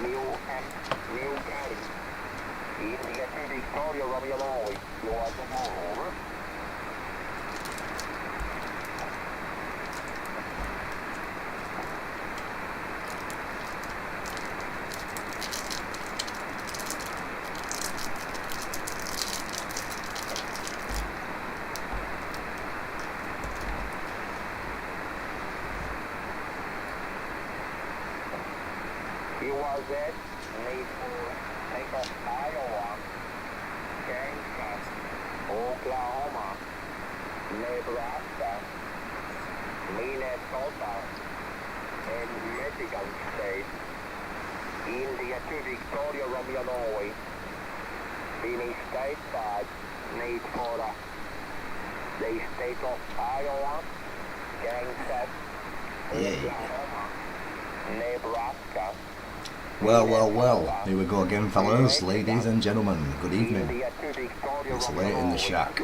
New County. India to Victoria, Romeo Norway. You are the over. You are that need for take off Iowa, Kansas, Oklahoma, Nebraska, Minnesota, and Michigan State. India to Victoria, Romeo, Norway. Finish stateside, need for the state of Iowa, Kansas, Oklahoma, Nebraska. Well, here we go again, fellas, ladies and gentlemen, good evening. It's late in the shack.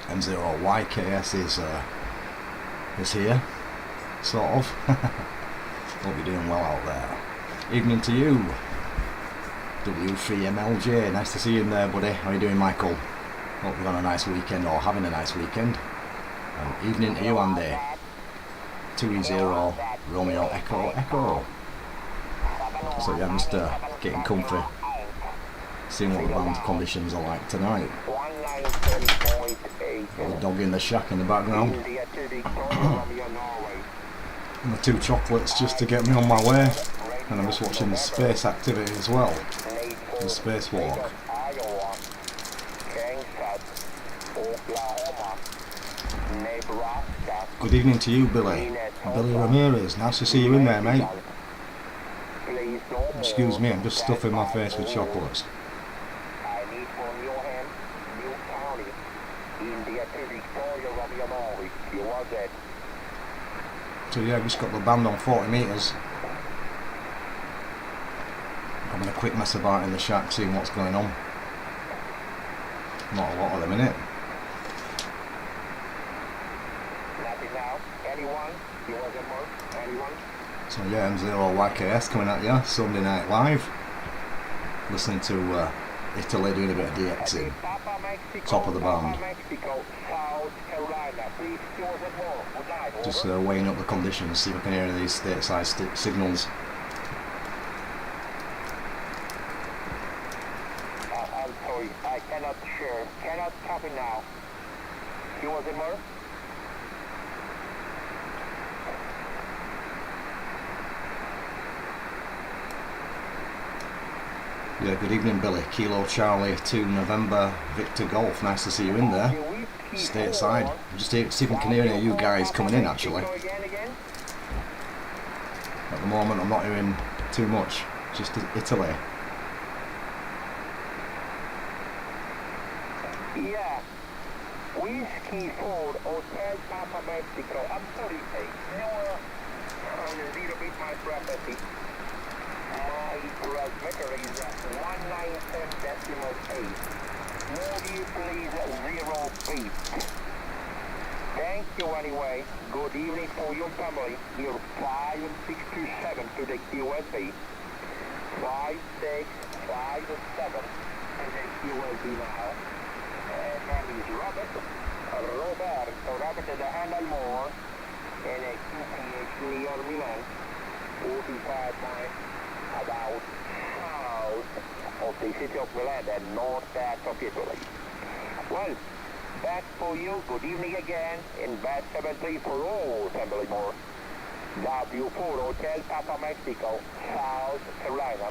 M0YKS is here, sort of. Hope you're doing well out there. Evening to you, W3MLJ, nice to see you in there, buddy. How you doing, Michael? Hope you're on a nice weekend, or having a nice weekend. And evening to you, Andy. 2E0, Romeo Echo. So yeah, I'm just getting comfy, seeing what the band conditions are like tonight. Got the dog in the shack in the background. And the 2 chocolates just to get me on my way. And I'm just watching the space activity as well, the spacewalk. Good evening to you, Billy Ramirez, nice to see you in there, mate. Excuse me, I'm just stuffing my face with chocolates. So yeah, I've just got the band on 40 metres. Having a quick mess about in the shack, seeing what's going on. Not a lot at the minute. So yeah, M0YKS coming at you, Sunday Night Live. Listening to Italy doing a bit of DXing. Top of the band. Just weighing up the conditions, see if I can hear any of these stateside signals. I'm sorry, I cannot copy now. You was in more? Yeah, good evening, Billy. Kilo Charlie 2 November Victor Golf. Nice to see you in there. Stateside. I'm just see if I can hear any of you guys coming in, actually. At the moment, I'm not hearing too much. Just Italy. Yeah. Whiskey Ford, Hotel Papa Mexico. I'm sorry, no, a little bit my prophecy. My transmitter is 197.8. Moody, please, 0 feet. Thank you anyway. Good evening for your family. You're 5627 to the QSB. 5657 to the QSB now. And that is Robert to the handle more. And a QPH near Milan. 45 miles. About south of the city of Milan and northwest of Italy. Well, back for you. Good evening again in Bad 73 for all Assembly More. W4 Hotel Papa Mexico, South Carolina.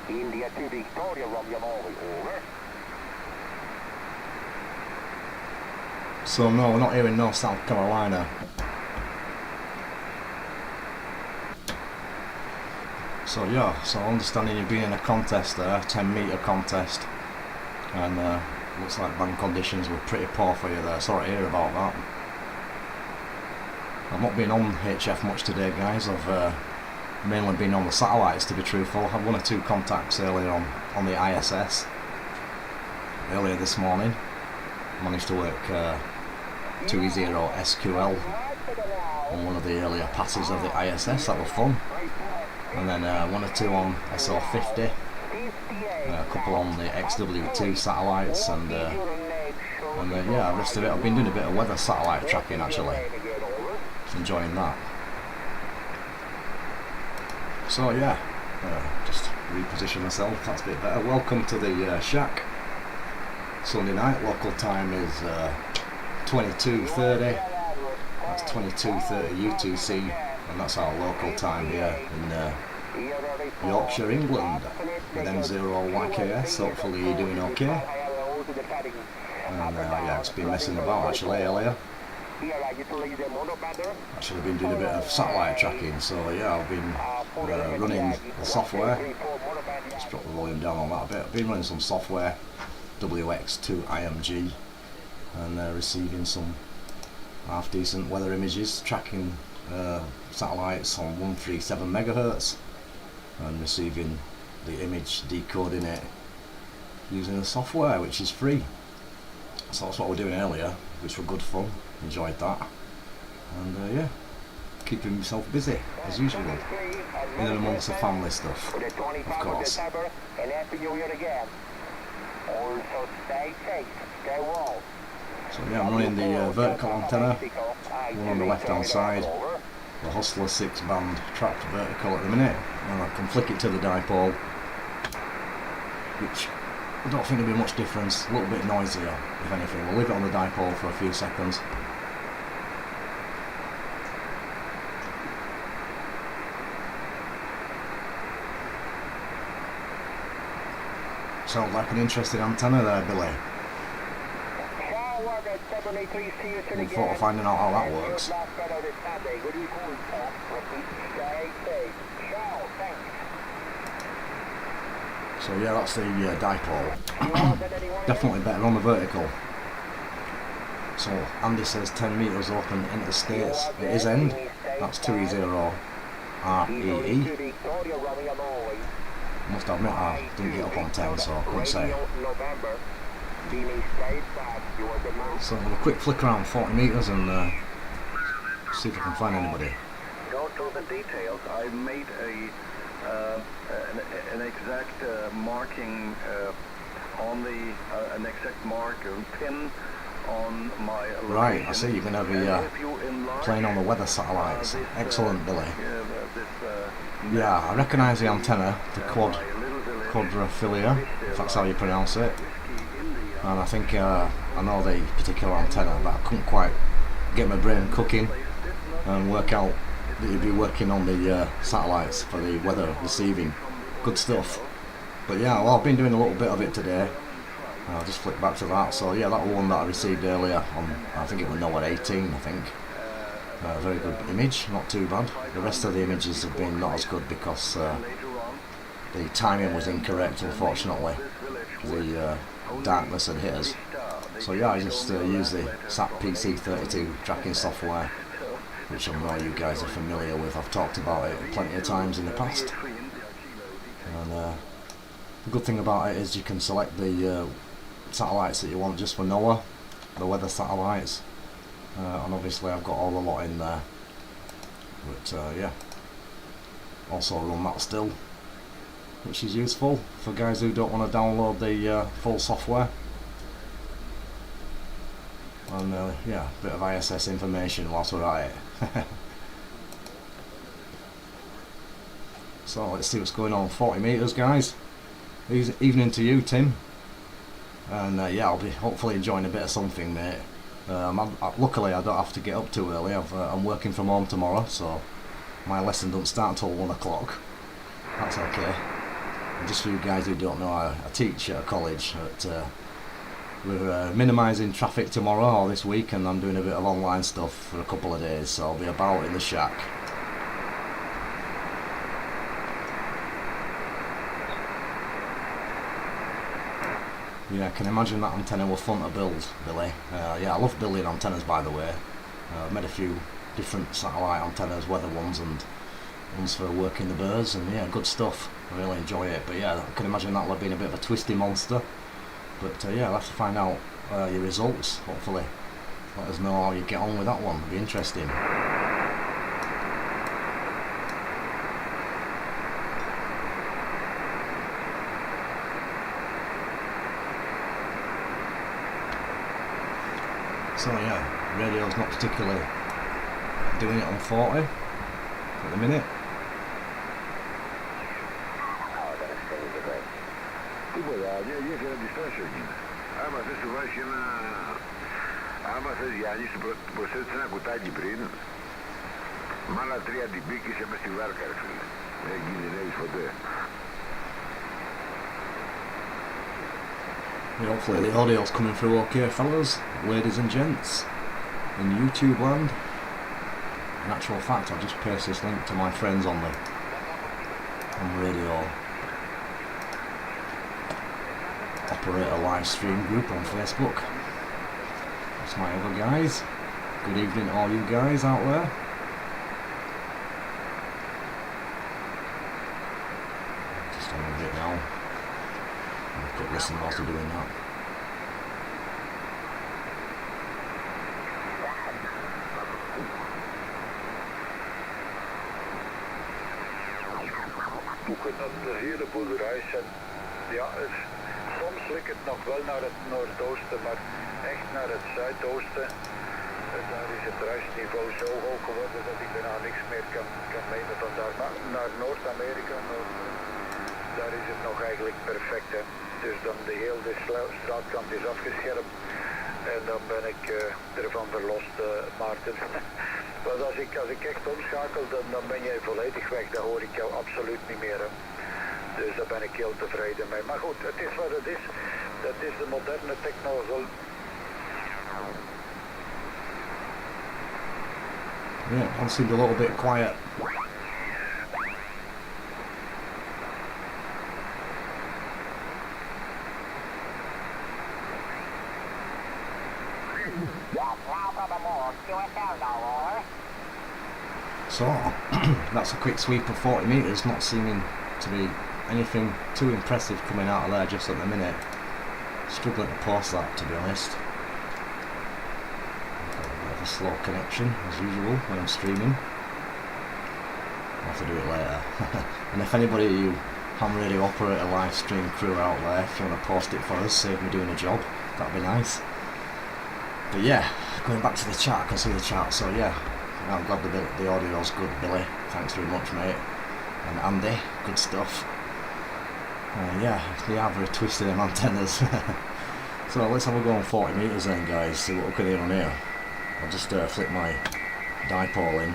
India to Victoria, Romeo Norway. Over. So no, we're not hearing no South Carolina. So yeah, so understanding you've been in a contest there, 10 metre contest, and looks like band conditions were pretty poor for you there. Sorry to hear about that. I've not been on HF much today, guys. I've mainly been on the satellites, to be truthful. I had 1 or 2 contacts earlier on the ISS earlier this morning. Managed to work 2E0 SQL on one of the earlier passes of the ISS. That was fun. and then one or two on SO50, a couple on the XW2 satellites, and yeah, the rest of it. I've been doing a bit of weather satellite tracking actually, enjoying that. So yeah, just reposition myself, that's a bit better. Welcome to the shack. Sunday night, local time is 22:30, that's 22:30 UTC, and that's our local time here in Yorkshire, England, with M0YKS. Hopefully you're doing okay. And yeah, it's been messing about actually earlier. Actually been doing a bit of satellite tracking, so yeah, I've been running the software. Let's drop the volume down on that a bit. I've been running some software, WX2IMG, and receiving some half decent weather images, tracking satellites on 137 megahertz, and receiving the image, decoding it using the software, which is free. So that's what we're doing earlier, which were good fun. Enjoyed that, and yeah, keeping myself busy as usual, in and amongst the family stuff, of course. So yeah, I'm running the vertical antenna, one on the left hand side, the Hustler 6 band tracked vertical at the minute, and I can flick it to the dipole, which I don't think there'll be much difference, a little bit noisier if anything. We'll leave it on the dipole for a few seconds. Sounds like an interesting antenna there, Billy. Look forward to finding out how that works. So yeah, that's the dipole. Definitely better on the vertical. So Andy says 10 metres open into the States. It is end. That's 2E0 REE. Must admit I didn't get up on 10, so I couldn't say. So have a quick flick around 40 metres and see if I can find anybody. Go to the details. I made an exact marking on the an exact mark pin on my location. Right, I see you're going to be playing on the weather satellites. Excellent, Billy. Yeah, I recognise the antenna, the quadrifilia, if that's how you pronounce it. And I think I know the particular antenna, but I couldn't quite get my brain cooking and work out that you'd be working on the satellites for the weather receiving. Good stuff. But yeah, well, I've been doing a little bit of it today. I'll just flick back to that. So yeah, that one that I received earlier on, I think it was NOAA 18, I think. Very good image, not too bad. The rest of the images have been not as good because the timing was incorrect, unfortunately. The darkness had hit us. So yeah, I just use the SAP PC32 tracking software, which I know you guys are familiar with. I've talked about it plenty of times in the past. And the good thing about it is you can select the satellites that you want just for NOAA, the weather satellites. And obviously I've got all the lot in there. But yeah, also run that still, which is useful for guys who don't want to download the full software. And yeah, a bit of ISS information whilst we're at it. So let's see what's going on. 40 metres, guys. Evening to you, Tim. And yeah, I'll be hopefully enjoying a bit of something, mate. Luckily I don't have to get up too early. I'm working from home tomorrow, so my lesson doesn't start until 1 o'clock. That's okay. And just for you guys who don't know, I teach at a college. We're minimising traffic tomorrow or this week, and I'm doing a bit of online stuff for a couple of days, so I'll be about in the shack. Yeah, I can imagine that antenna was fun to build, Billy. Yeah, I love building antennas, by the way. I've made a few different satellite antennas, weather ones and ones for working the birds, and yeah, good stuff. I really enjoy it. But yeah, I can imagine that would have been a bit of a twisty monster. But yeah, I'll have to find out your results, hopefully. Let us know how you get on with that one, it'll be interesting. So yeah, radio's not particularly doing it on 40 at the minute. Τίποτα, μια αντιστάσιο εκείνα. Άμα θες του βάζεις ένα... Άμα θες Γιάννης του προσθέτεις ένα κουτάκι πριν, με άλλα 3 dB και είσαι μες στη βάρκα, ρε φίλε. Δεν κινδυνεύεις ποτέ. Hopefully the audio's coming through okay, fellas, ladies and gents, in YouTube land. In actual fact, I'll just paste this link to my friends on radio operator live stream group on Facebook. That's my other guys. Good evening all you guys out there. Just on a bit now. Quick listen whilst they're doing that. De hele boerderij zijn, ja, soms ligt het nog wel naar het noordoosten, maar echt naar het zuidoosten. Daar is het ruisniveau zo hoog geworden dat ik bijna niks meer kan nemen van daar. Maar naar Noord-Amerika, daar is het nog eigenlijk perfect. Hè. Dus dan de hele straatkant is afgescherpt en dan ben ik ervan verlost, Maarten. Want als ik echt omschakel, dan ben jij volledig weg. Dan hoor ik jou absoluut niet meer. Hè. Dus daar ben ik heel tevreden mee. Maar goed, het is wat het is. Dat is de moderne technologie. Yeah, it seemed a little bit quiet. So, that's a quick sweep of 40 metres, not seeming to be anything too impressive coming out of there just at the minute. Struggling to post that, to be honest. Got a bit of a slow connection, as usual, when I'm streaming. I'll have to do it later. And if anybody of you ham radio operator live stream crew out there, if you want to post it for us, save me doing a job, that'd be nice. But yeah, going back to the chat, I can see the chat, so yeah, I'm glad the audio's good, Billy. Thanks very much, mate. And Andy, good stuff. Yeah, they have retwisted them antennas. So let's have a go on 40 metres then, guys, see what we can hear on here. I'll just flip my dipole in.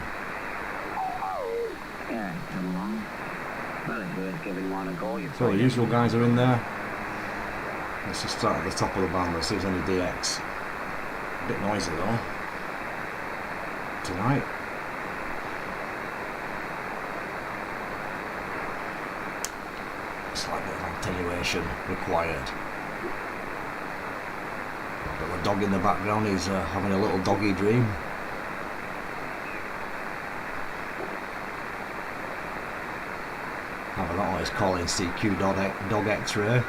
So the usual guys are in there. Let's just start at the top of the band, let's see if there's any DX. A bit noisy though. Tonight. Slight bit of attenuation required. Got the dog in the background, he's having a little doggy dream. I don't know, he's calling CQ dog X-ray.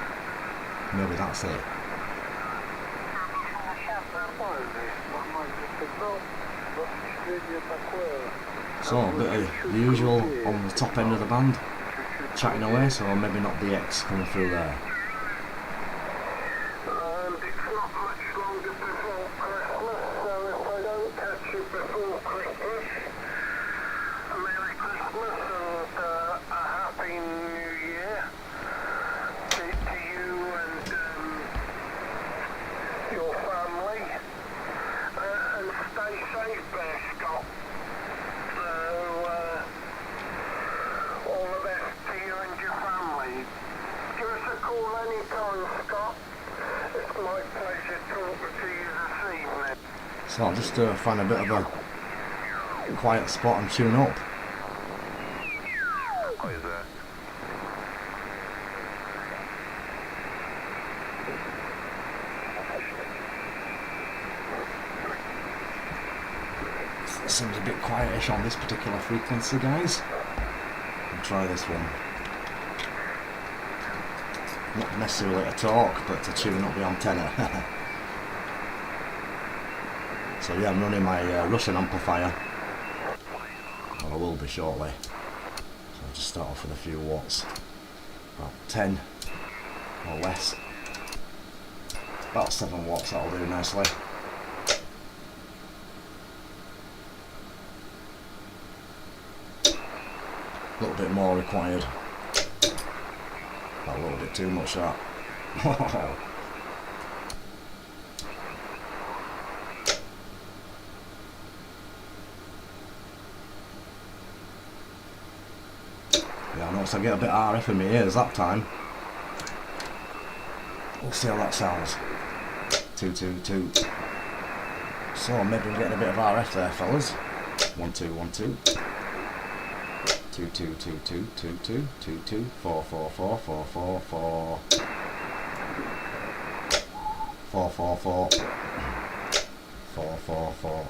Maybe that's it. So a bit of the usual on the top end of the band, chatting away, so maybe not DX coming through there. It's not much longer before Christmas, so if I don't catch you before Christmas, a Merry Christmas and a Happy New Year to you and your family, and stay safe there, Scott. All the best to you and your family. Give us a call anytime, Scott. It's my pleasure talking to you this evening. So I'll just find a bit of a quiet spot and tune up. What is that? It seems a bit quietish on this particular frequency, guys. I'll try this one. Not necessarily to talk, but to tune up the antenna. So yeah, I'm running my Russian amplifier. Well, I will be shortly. So I'll just start off with a few watts. About 10 or less. About 7 watts, that'll do nicely. A little bit more required. A little bit too much that. Yeah, I noticed I get a bit RF in my ears that time. We'll see how that sounds. 2 2 2. So maybe I'm getting a bit of RF there, fellas. 1 2 1 2. 2 2 2 2 2 2 2 2 4 4 4 4 4 4 4 4 4 4 4 4.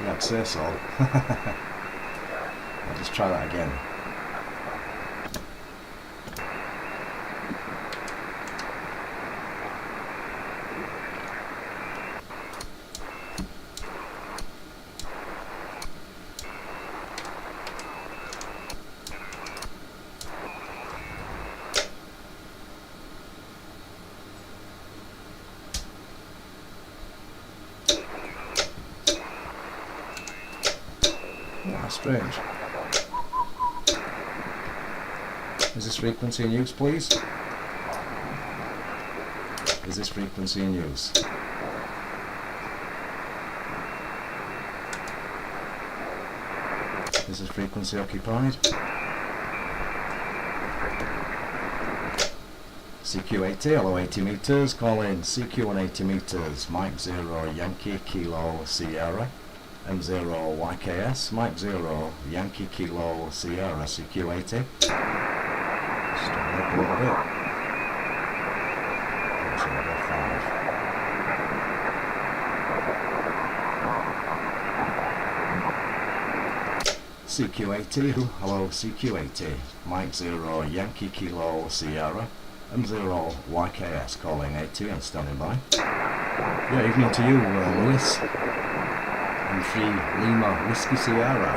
Yeah, I'd say so. I'll just try that again. Strange. Is this frequency in use, please? Is this frequency in use? Is this frequency occupied? CQ80, hello 80 meters, call in CQ on 80 meters, Mike 0, Yankee, Kilo, Sierra. M0 YKS, Mike 0, Yankee Kilo Sierra, CQ80. Straight up a little bit. That's level 5. CQ80, hello CQ80, Mike 0, Yankee Kilo Sierra, M0 YKS, calling 80 and standing by. Yeah, evening to you, Lewis. M3 Lima Whiskey Sierra.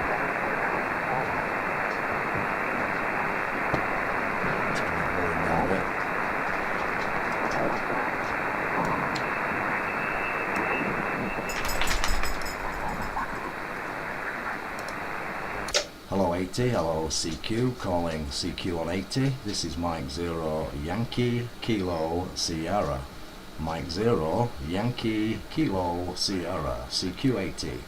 Hello 80, hello CQ, calling CQ on 80. This is Mike 0 Yankee Kilo Sierra. Mike 0, Yankee, Kilo, Sierra, CQ80.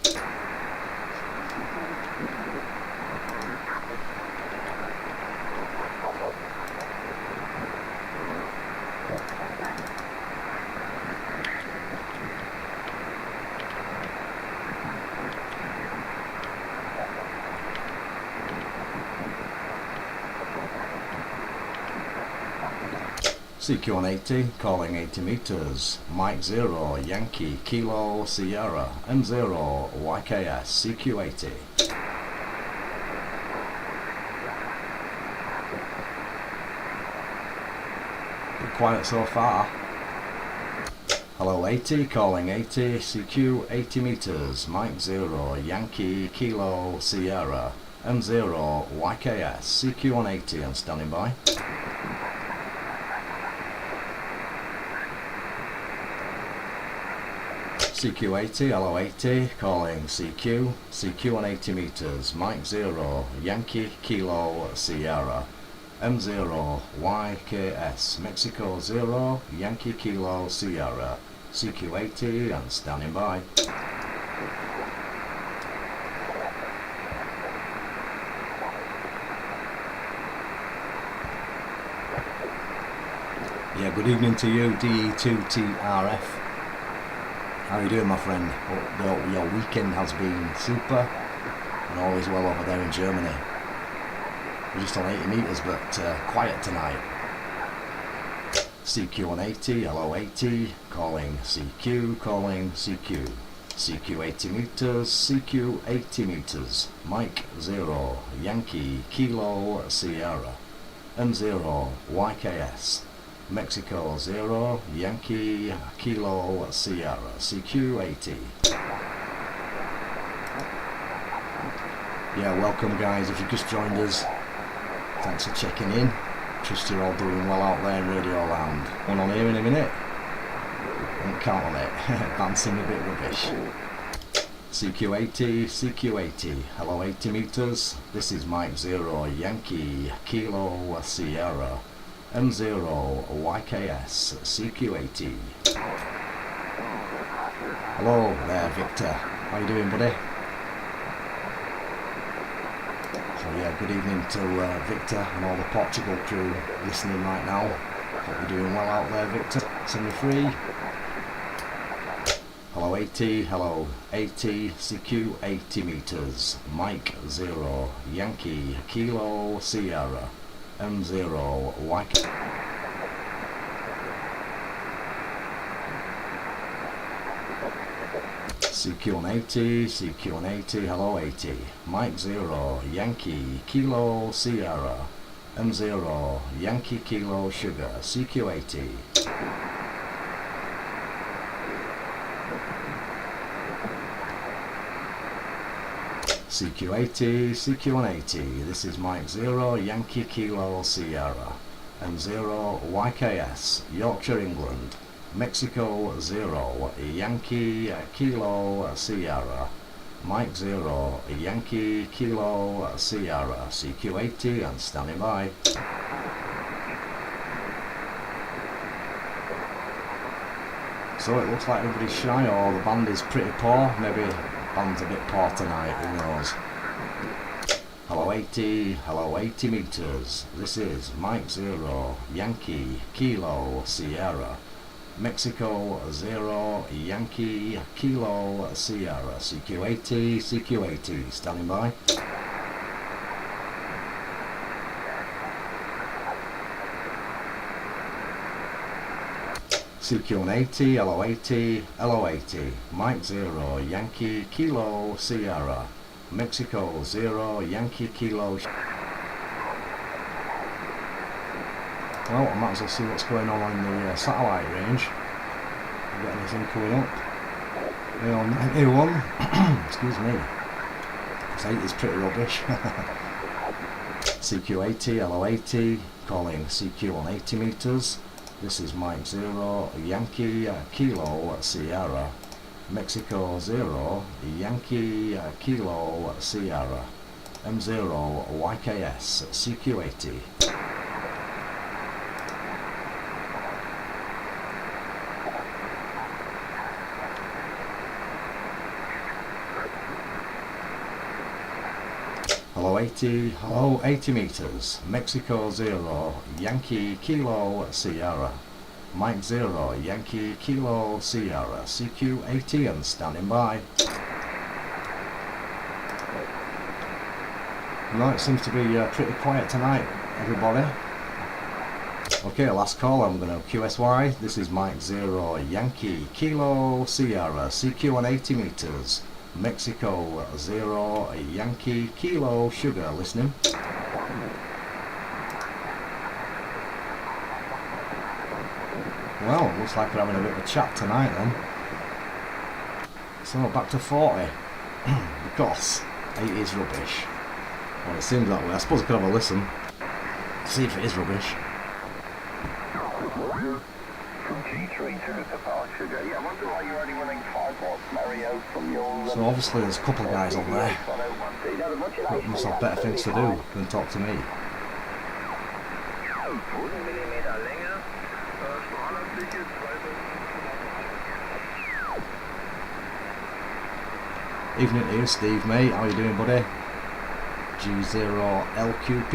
CQ on 80, calling 80 meters, Mike 0, Yankee, Kilo, Sierra, M0, YKS, CQ80. Bit quiet so far. Hello 80, calling 80, CQ 80 meters, Mike 0, Yankee, Kilo, Sierra, M0, YKS, CQ on 80 and standing by. CQ80, hello 80, calling CQ, CQ on 80 meters, Mike 0, Yankee, Kilo, Sierra, M0, YKS, Mexico 0, Yankee, Kilo, Sierra, CQ80 and standing by. Yeah, good evening to you, DE2TRF. How are you doing, my friend? Hope your weekend has been super and all is well over there in Germany. We're just on 80 meters, but quiet tonight. CQ on 80, hello 80, calling CQ, calling CQ. CQ 80 meters, CQ 80 meters, Mike 0, Yankee, Kilo, Sierra, M0, YKS. Mexico 0, Yankee, Kilo, Sierra, CQ80. Yeah, welcome guys, if you just joined us, thanks for checking in. Trust you're all doing well out there in Radio Land. One on here in a minute. Won't count on it. Dancing a bit rubbish. CQ80, CQ80, hello 80 meters, this is Mike 0 Yankee Kilo Sierra M0 YKS CQ80. Hello there Victor, how you doing buddy? So yeah, good evening to Victor and all the Portugal crew listening right now. Hope you're doing well out there Victor, 73. Hello 80, hello 80, CQ 80 meters, Mike 0, Yankee, Kilo, Sierra, M0, YK. CQ180, CQ180, hello 80, Mike 0, Yankee, Kilo, Sierra, M0, Yankee, Kilo, Sugar, CQ80. CQ80, CQ180, this is Mike 0, Yankee Kilo Sierra, M0 YKS, Yorkshire, England, Mexico 0, Yankee Kilo Sierra, Mike 0, Yankee Kilo Sierra, CQ80 and standing by. So it looks like everybody's shy or the band is pretty poor, maybe band's a bit poor tonight, who knows. Hello 80 meters, this is Mike 0, Yankee, Kilo, Sierra, Mexico 0, Yankee, Kilo, Sierra, CQ80, CQ80, standing by. CQ180, LO80, LO80, Mike 0, Yankee, Kilo, Sierra, Mexico 0, Yankee, Kilo. Well, I might as well see what's going on in the satellite range. Got anything coming up? A1, excuse me. This 8 is pretty rubbish. CQ80, LO80, calling CQ180 meters. This is Mike 0, Yankee, Kilo, Sierra, Mexico 0, Yankee, Kilo, Sierra, M0, YKS, CQ80. Hello 80 meters, Mexico 0, Yankee, Kilo, Sierra, Mike 0, Yankee, Kilo, Sierra, CQ80 and standing by. No, it seems to be pretty quiet tonight, everybody. Okay, last call, I'm going to QSY, this is Mike 0, Yankee, Kilo, Sierra, CQ180 meters. Mexico 0, Yankee, Kilo, Sugar, listening. Well, looks like we're having a bit of a chat tonight then. So back to 40, because 8 is rubbish. Well, it seems that way. I suppose I could have a listen, see if it is rubbish. So obviously there's a couple of guys on there that must have better things to do than talk to me. Evening to you, Steve mate, how you doing buddy? G0LQP.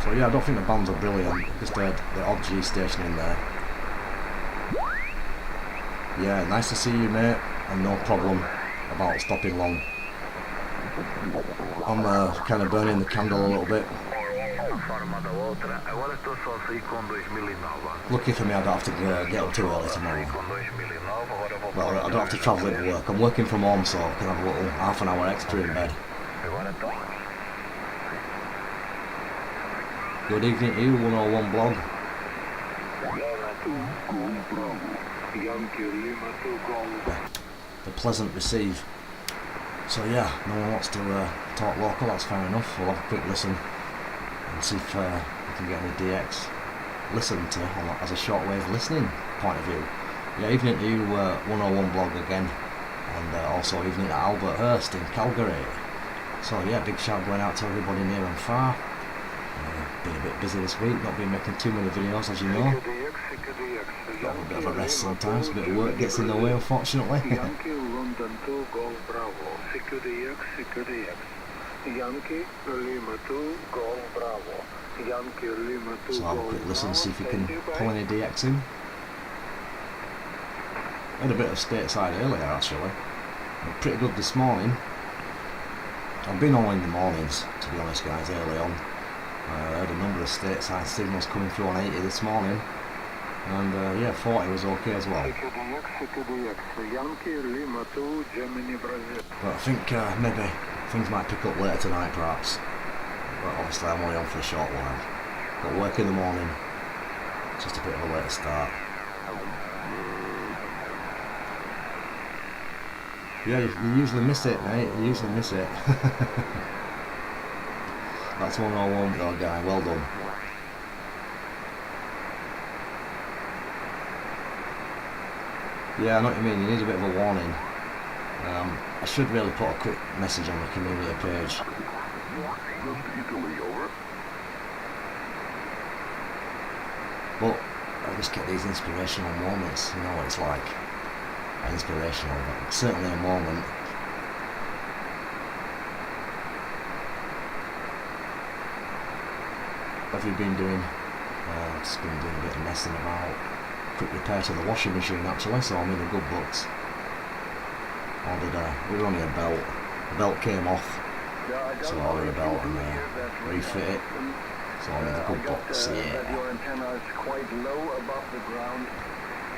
So yeah, I don't think the bands are brilliant, just the odd G station in there. Yeah, nice to see you mate, and no problem about stopping long. I'm kind of burning the candle a little bit. Lucky for me I don't have to get up too early tomorrow. Well, I don't have to travel into work. I'm working from home so I can have a little half an hour extra in bed. Good evening to you, 101 blog. The pleasant receive. So yeah, no one wants to talk local, that's fair enough. We'll have a quick listen and see if we can get any DX. listen to as a shortwave listening point of view. Yeah, evening to you, 101 blog again, and also evening to Albert Hurst in Calgary. So yeah, big shout going out to everybody near and far. Been a bit busy this week, not been making too many videos, as you know. Got a bit of a rest sometimes, a bit of work gets in the way, unfortunately. Yankee London 2 Golf Bravo, CQDX, CQDX. Yankee Lima 2 Golf Bravo, Yankee Lima 2 So have a quick listen, see if you can pull any DX in. Had a bit of stateside earlier actually. Pretty good this morning. I've been all in the mornings, to be honest guys, early on. I had a number of stateside signals coming through on 80 this morning. And yeah, 40 was okay as well. But I think maybe things might pick up later tonight perhaps. But obviously I'm only on for a short while. Got work in the morning. Just a bit of a later start. Yeah, you usually miss it, mate. You usually miss it. That's 101 though, guy. Well done. Yeah, I know what you mean. You need a bit of a warning. I should really put a quick message on the community page. But I just get these inspirational moments. You know what it's like. Inspirational, but certainly a moment. What have you been doing? Just been doing a bit of messing about. Quick repair to the washing machine actually, so I'm in the good books. We were only a belt. The belt came off, so I ordered a belt and refit it. So I'm in the good books, yeah. Your antenna is quite low above the ground,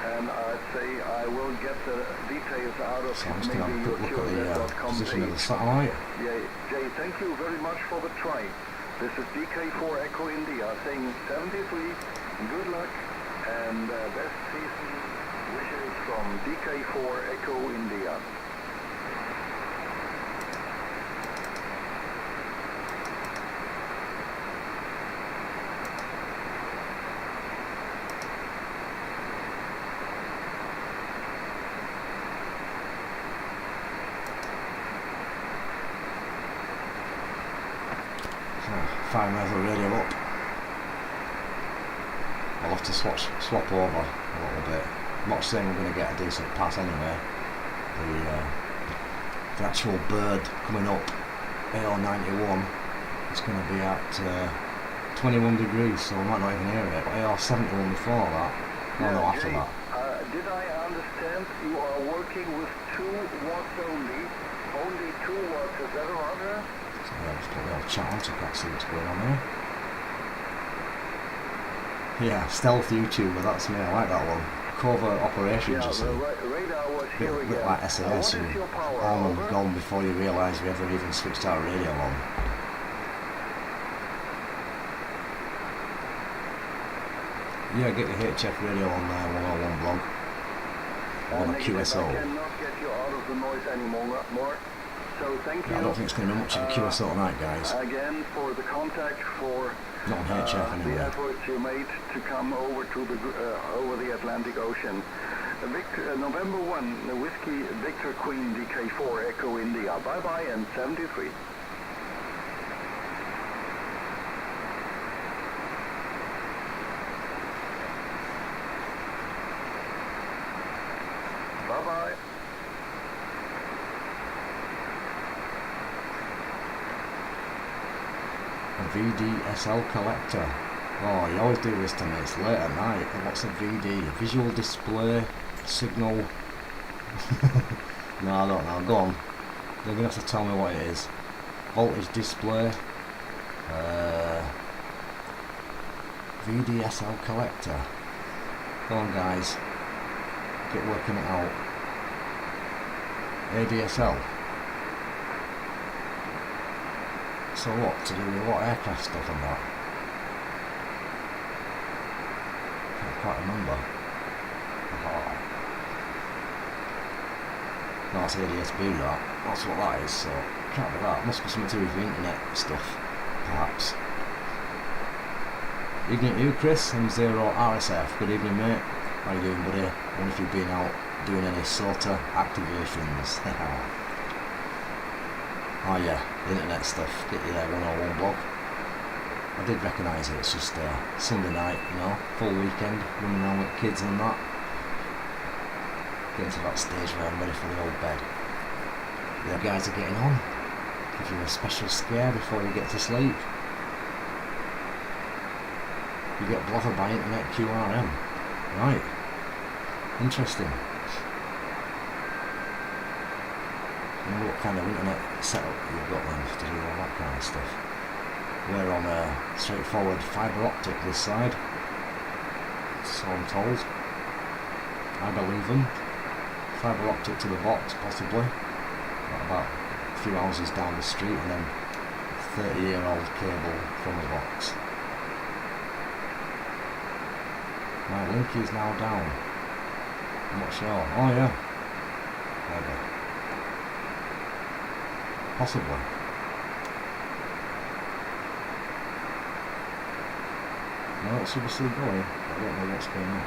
and I'd say I will get the details out of so I'm just going to have a quick look at the position of the satellite. Yeah, Jay, thank you very much for the try. This is DK4 Echo India saying 73, good luck, and best season wishes from DK4 Echo India. Fire the radio up. I'll have to swap over a little bit. I'm not saying we're going to get a decent pass anyway. The actual bird coming up, AR91, is going to be at 21 degrees, so we might not even hear it. But AR71 before that, no, after that. Did I understand you are working with 2 watts only? Only 2 watts, is that right? So yeah, just put a little chat on so I can't see what's going on there. Yeah, stealth YouTuber, that's me, I like that one. Covert operations, you see. Bit like SAS and on and gone before you realise we ever even switched our radio on. Yeah, get the HF radio on there, 101 blog. Or the QSO. I cannot get you out of the noise anymore. So thank you. I don't think it's going to be much of a QSO tonight, guys. Again, for the contact, for not on HF anyway. the efforts you made to come over to over the Atlantic Ocean. November 1, the Whiskey Victor Queen DK4 Echo India. Bye bye and 73. Bye bye. VDSL collector. Oh, you always do this to me, it's late at night. What's a VD? Visual display signal. No, I don't know, go on. They're going to have to tell me what it is. Voltage display. VDSL collector. Go on guys. Get working it out. ADSL. So what, to do with what aircraft stuff and that? Can't quite remember. Oh. No, that's ADSB that. That's what that is, so can't be that. Must be something to do with the internet stuff, perhaps. Evening to you, Chris, M0 RSF. Good evening, mate. How you doing, buddy? I wonder if you've been out doing any SOTA activations. Oh yeah, internet stuff. Get you there 101 blog. I did recognise it. It's just Sunday night, you know, full weekend, running around with kids and that. Getting to that stage where I'm ready for the old bed. The guys are getting on. Give you a special scare before you get to sleep. You get bothered by internet QRM. Right. Interesting. I wonder what kind of internet setup you've got then to do all that kind of stuff. We're on a straightforward fibre optic this side. So I'm told. I believe them. Fibre optic to the box, possibly. About a few houses down the street, and then 30-year-old cable from the box. My link is now down. I'm not sure. Oh yeah. Maybe. Possibly. No, it should be still going. I don't know what's going on.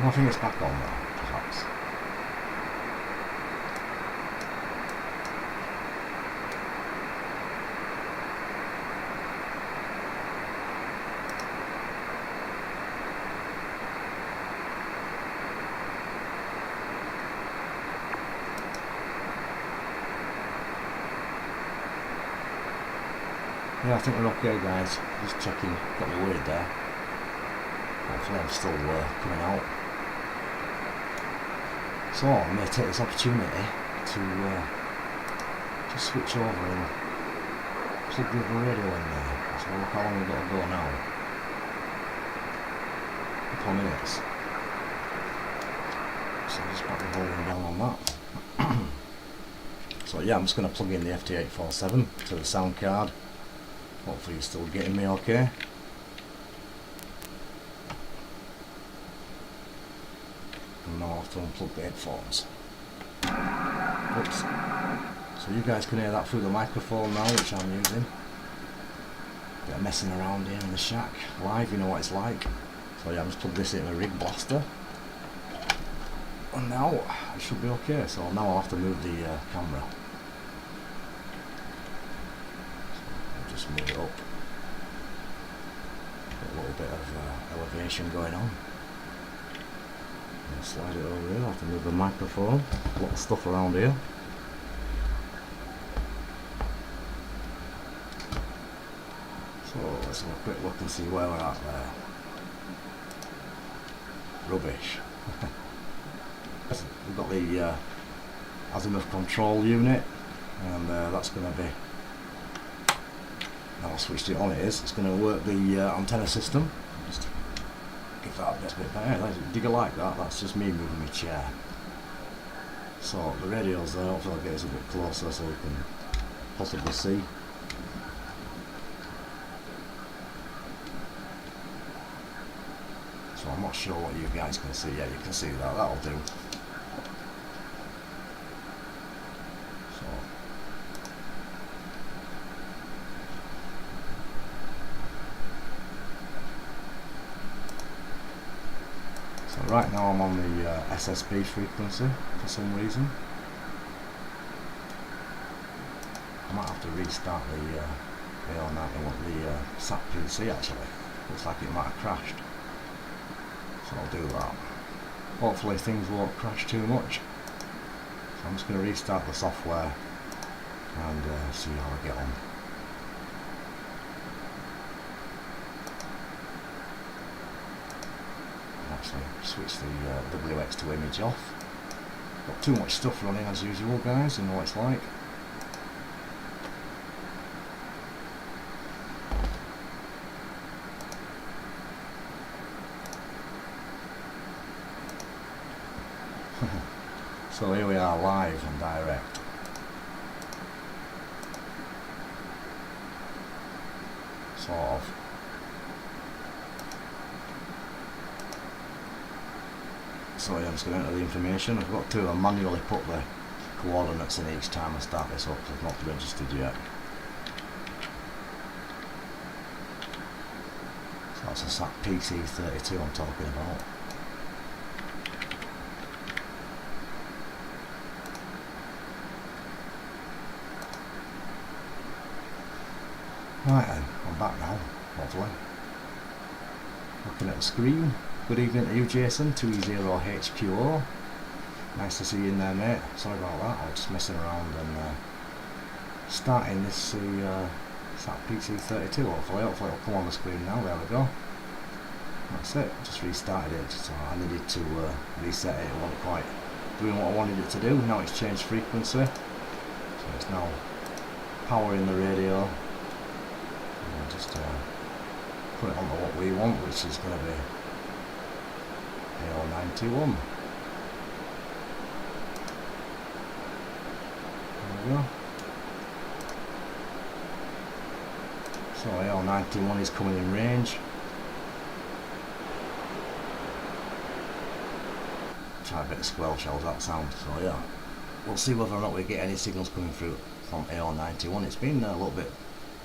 I think it's back on now, perhaps. Yeah, I think we're okay, guys. Just checking. Got me worried there. Hopefully I'm still coming out. So I'm going to take this opportunity to just switch over and plug the other radio in there. So look how long we've got to go now. A couple of minutes. So I'll just back the volume down on that. So yeah, I'm just going to plug in the FT847 to the sound card. Hopefully you're still getting me okay. And now I'll have to unplug the headphones. Oops. So you guys can hear that through the microphone now, which I'm using. Bit of messing around here in the shack. Live, you know what it's like. So yeah, I'll just plug this in a rig blaster. And now it should be okay. So now I'll have to move the camera. Just move it up. Got a little bit of elevation going on. And slide it over here. I'll have to move the microphone. A lot of stuff around here. So let's have a quick look and see where we're at there. Rubbish. We've got the azimuth control unit, and that's going to be. Now I'll switch it on. It's going to work the antenna system. Just give that a bit better. Dig it like that. That's just me moving my chair. So the radio's there. Hopefully I'll get us a bit closer so you can possibly see. So I'm not sure what you guys can see. Yeah, you can see that. That'll do. So right now I'm on the SSB frequency for some reason. I might have to restart the SAP PC actually. Looks like it might have crashed. So I'll do that. Hopefully things won't crash too much. So I'm just going to restart the software and see how I get on. Actually switch the WX to image off. Got too much stuff running as usual, guys, you know what it's like. So here we are live and direct. Sort of. So yeah, I'm just going to enter the information. I've got to manually put the coordinates in each time I start this up, so it's not registered yet. So that's a SAP PC32 I'm talking about. Right then, I'm back now, hopefully. Looking at the screen. Good evening to you, Jason, 2E0HQO. Nice to see you in there, mate. Sorry about that, I was just messing around and starting this SAP PC32, hopefully it'll come on the screen now, there we go. That's it, just restarted it, so I needed to reset it, it wasn't quite doing what I wanted it to do. Now it's changed frequency, so it's now powering the radio. And just put it on to what we want, which is going to be AO91. There we go. So AO91 is coming in range. Try a bit of squirrel shells, that sound. So yeah, we'll see whether or not we get any signals coming through from AO91. It's been a little bit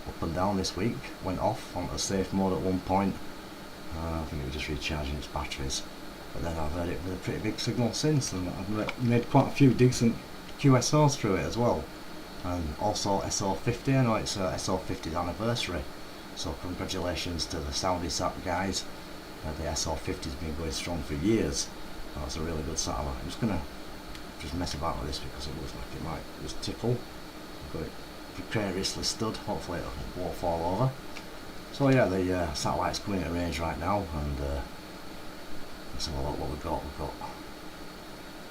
up and down this week. Went off onto safe mode at one point. I think it was just recharging its batteries. But then I've heard it with a pretty big signal since, and I've made quite a few decent QSOs through it as well. And also SO50, I know it's SO50's anniversary, so congratulations to the Saudi SAP guys. The SO50's been going strong for years. That's a really good satellite. I'm just gonna mess about with this because it looks like it might just tickle. I've got it precariously stood, hopefully it won't fall over. So yeah, the satellite's coming into range right now, and let's have a look what we've got. We've got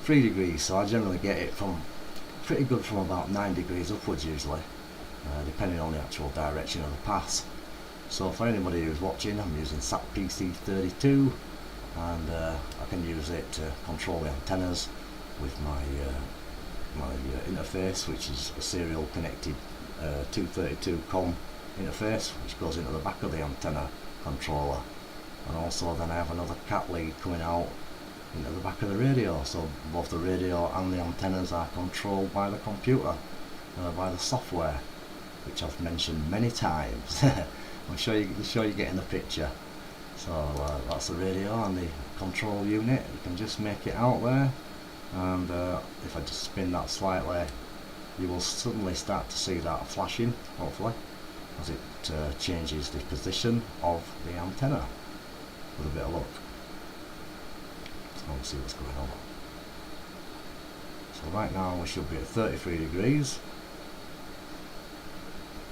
3 degrees, so I generally get it from pretty good from about 9 degrees upwards usually, depending on the actual direction of the pass. So for anybody who's watching, I'm using SAP PC32, and I can use it to control the antennas with my interface, which is a serial connected 232COM interface, which goes into the back of the antenna controller. And also then I have another cat lead coming out into the back of the radio, so both the radio and the antennas are controlled by the computer, by the software, which I've mentioned many times. I'm sure you're getting the picture. So that's the radio and the control unit. You can just make it out there, and if I just spin that slightly, you will suddenly start to see that flashing, hopefully, as it changes the position of the antenna with a bit of luck. So let's see what's going on. So right now we should be at 33 degrees.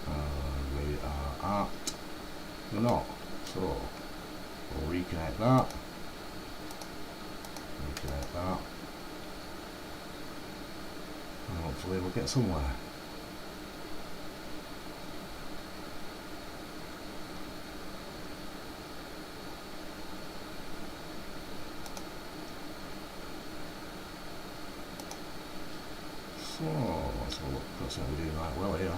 We are at, we're not, so we'll reconnect that, and hopefully we'll get somewhere. So let's have a look. Looks like we're doing right well here.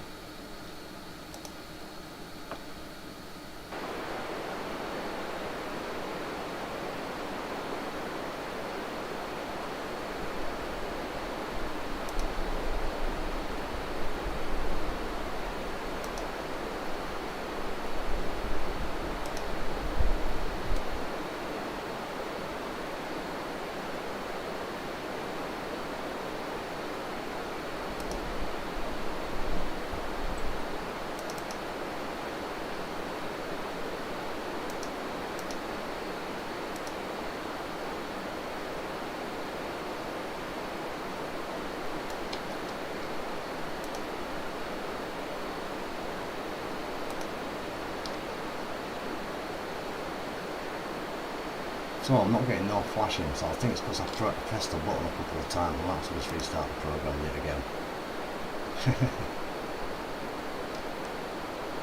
So I'm not getting no flashing, so I think it's because I pressed the button a couple of times. I'll have to just restart the program yet again.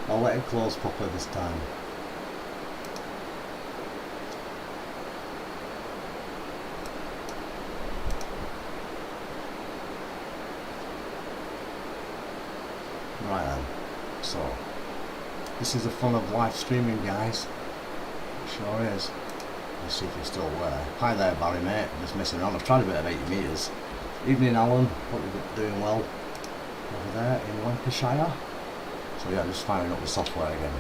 I'll let it close properly this time. Right then, so this is the fun of live streaming, guys. It sure is. Let's see if you're still there. Hi there, Barry, mate. Just messing around. I've tried a bit of 80 metres. Evening Alan, hope you're doing well over there in Lancashire. So yeah, just firing up the software again.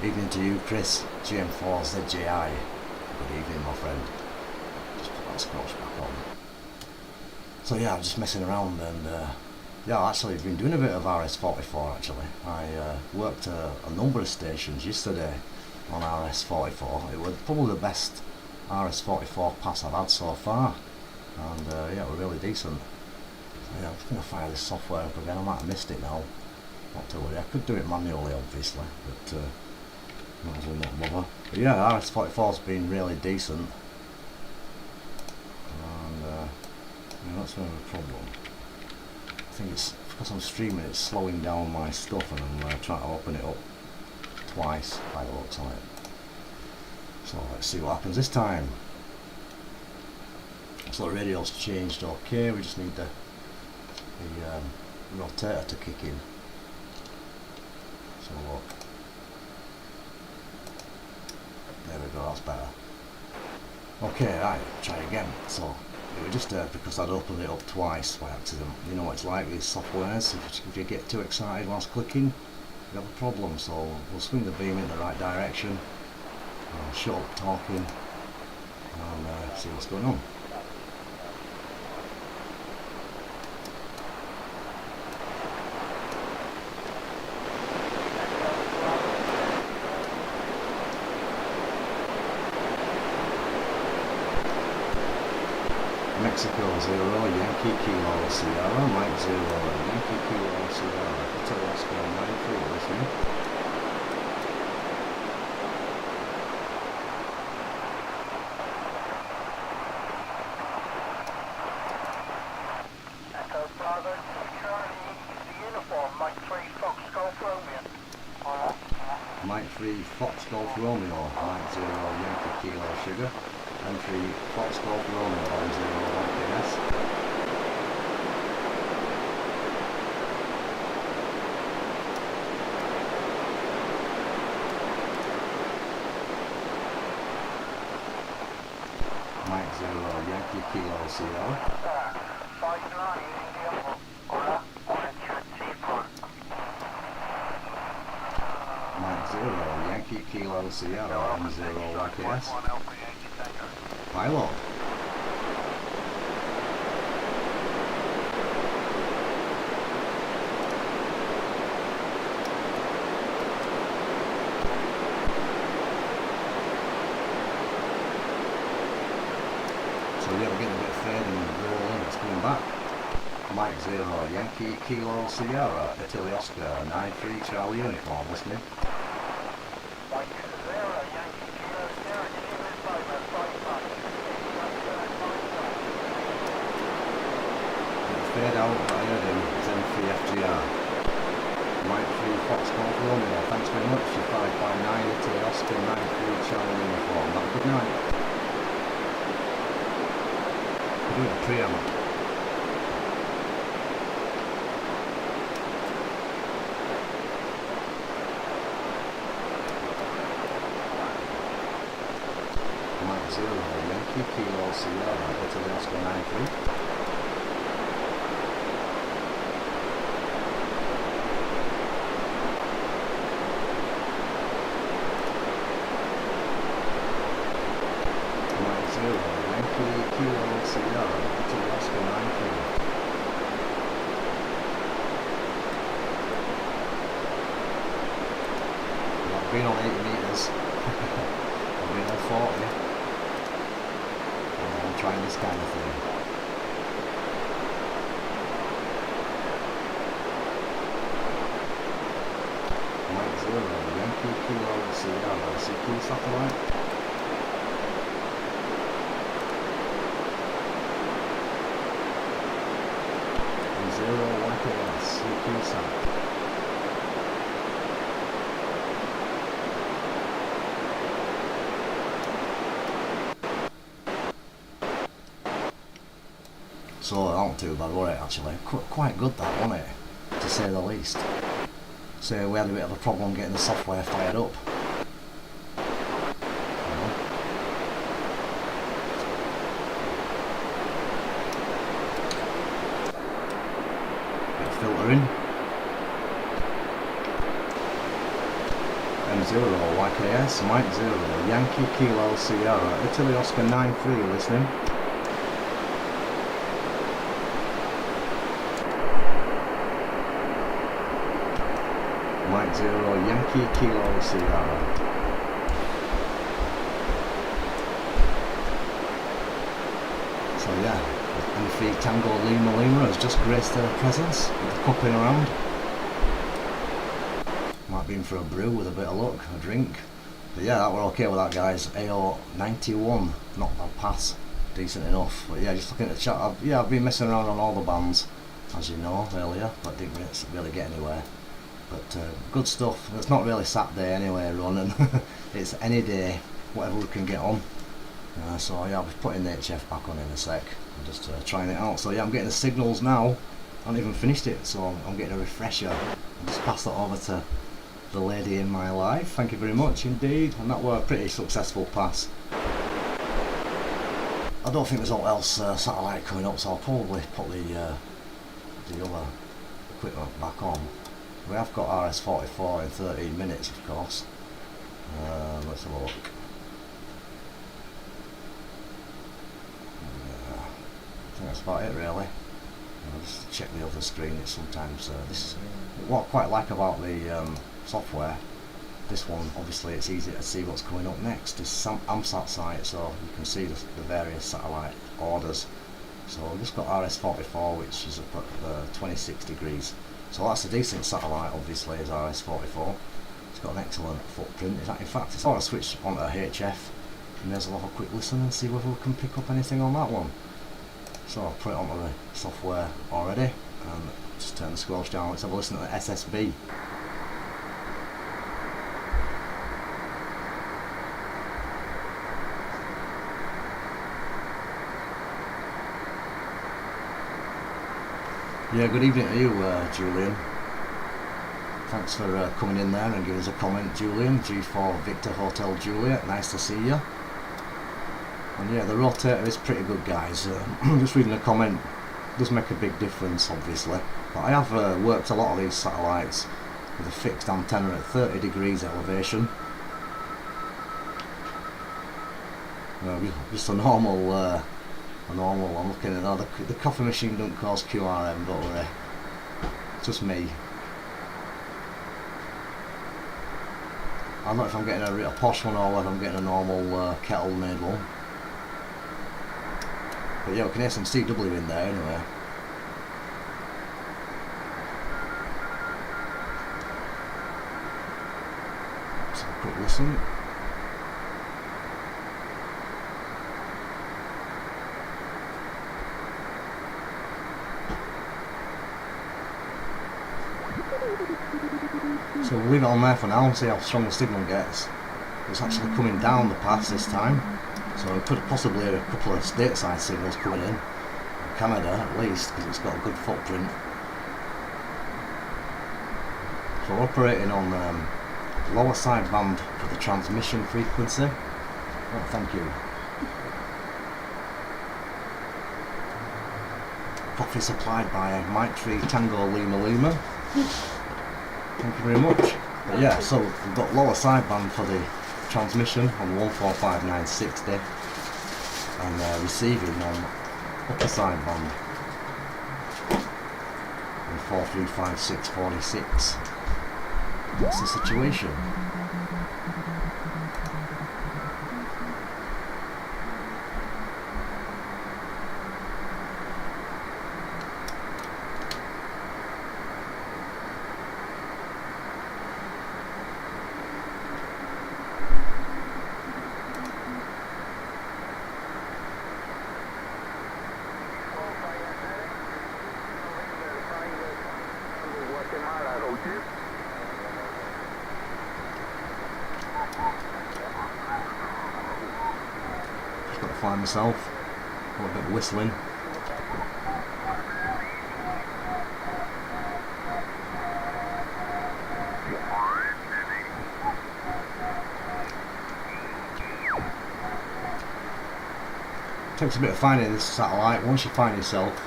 Evening to you Chris, GM4ZJI. Good evening my friend. Just put that scotch back on. So yeah, I'm just messing around and yeah, actually I've been doing a bit of RS44 actually. I worked a number of stations yesterday on RS44. It was probably the best RS44 pass I've had so far, and yeah, it was really decent. So yeah, I'm just going to fire this software up again. I might have missed it now, not to worry. I could do it manually obviously, but might as well not bother. But yeah, RS44's been really decent, and yeah, that's not a problem. I think it's because I'm streaming, it's slowing down my stuff, and I'm trying to open it up twice by the looks of it. So let's see what happens this time. So the radio's changed okay, we just need the rotator to kick in. So look. There we go, that's better. Okay, right, try again. So it was just because I'd opened it up twice by accident. You know what it's like with softwares, if you get too excited whilst clicking, you have a problem. So we'll swing the beam in the right direction. I'll shut up talking and see what's going on. Mexico 0, Yankee Kilo Sierra, Mike 0, Yankee Kilo Sierra, Hotel Oscar 93, listening. Echo Bravo, Charlie, the uniform, Mike 3, Fox Golf Romeo. Mike 3, Fox Golf Romeo, Mike 0, Yankee Kilo Sugar. Entry Fox Golf Romeo on 01 PS. Mike 0 Yankee Kilo Sierra. Mike 0 Yankee Kilo Sierra on 01 PS. Pilot. So yeah, we're getting a bit of fade and rolling, it's coming back. Mike 0 Yankee Kilo Sierra, Italy Oscar, 93 Charlie uniform, listening. Fade out, but I heard him, it's M3FGR. Mike 3 Fox Golf Romeo, thanks very much, you 559 Italy Oscar 93 Charlie uniform. Have a good night. We're doing a preamp. Mike 0 Yankee Kilo Sierra, Italy Oscar 93. Kilo Sierra, Italy Oscar 93. Well, I've been on 80 metres. I've been on 40. And I'm trying this kind of thing. Mike 0, Yankee Kilo Sierra, CQ satellite. 01 PS, CQ sat. So that wasn't too bad, was it actually? Quite good that, wasn't it? To say the least. So we had a bit of a problem getting the software fired up. filtering. M0 YKS Mike 0 Yankee Kilo Sierra Italy Oscar 93 listening. Mike 0 Yankee Kilo Sierra. So yeah, NF Tango Lima Lima has just graced their presence with coupling around. Might be in for a brew with a bit of luck, a drink. But yeah, that we're okay with that, guys. AO 91, not bad pass, decent enough. But yeah, just looking at the chat, I've been messing around on all the bands, as you know, earlier, but didn't really get anywhere. But good stuff. It's not really Saturday anyway, running. It's any day, whatever we can get on. So yeah, I'll be putting the HF back on in a sec. I'm just trying it out. So yeah, I'm getting the signals now. I haven't even finished it, so I'm getting a refresher. I'll just pass that over to the lady in my life. Thank you very much indeed. And that was a pretty successful pass. I don't think there's all else satellite coming up, so I'll probably put the other equipment back on. We have got RS44 in 13 minutes, of course. Let's have a look. I think that's about it, really. I'll just check the other screen. It's sometimes this is what I quite like about the software. This one, obviously, it's easy to see what's coming up next. It's AMSAT site, so you can see the various satellite orders. So we've just got RS44, which is up at 26 degrees. So that's a decent satellite, obviously, is RS44. It's got an excellent footprint. In fact, it's ought to switch onto a HF, and there's a lot of quick listen and see whether we can pick up anything on that one. So I've put it onto the software already, and just turn the squelch down. Let's have a listen to the SSB. Yeah, good evening to you, Julian. Thanks for coming in there and giving us a comment, Julian. G4 Victor Hotel Juliet, nice to see you. And yeah, the rotator is pretty good, guys. Just reading a comment, does make a big difference, obviously. But I have worked a lot of these satellites with a fixed antenna at 30 degrees elevation. Just a normal, I'm looking at the coffee machine don't cause QRM, don't worry. It's just me. I don't know if I'm getting a posh one or whether I'm getting a normal kettle made one. But yeah, we can hear some CW in there anyway. Let's have a quick listen. So we'll leave it on there for now and see how strong the signal gets. It's actually coming down the pass this time, so we could possibly have a couple of stateside signals coming in. Canada at least, because it's got a good footprint. So we're operating on lower sideband for the transmission frequency. Oh, thank you. Coffee supplied by Mike 3 Tango Lima Lima. Thank you very much. But yeah, so we've got lower sideband for the transmission on 145960 and receiving on upper sideband on 435646. What's the situation? Just got to find myself. A little bit of whistling. Takes a bit of finding this satellite. Once you find yourself,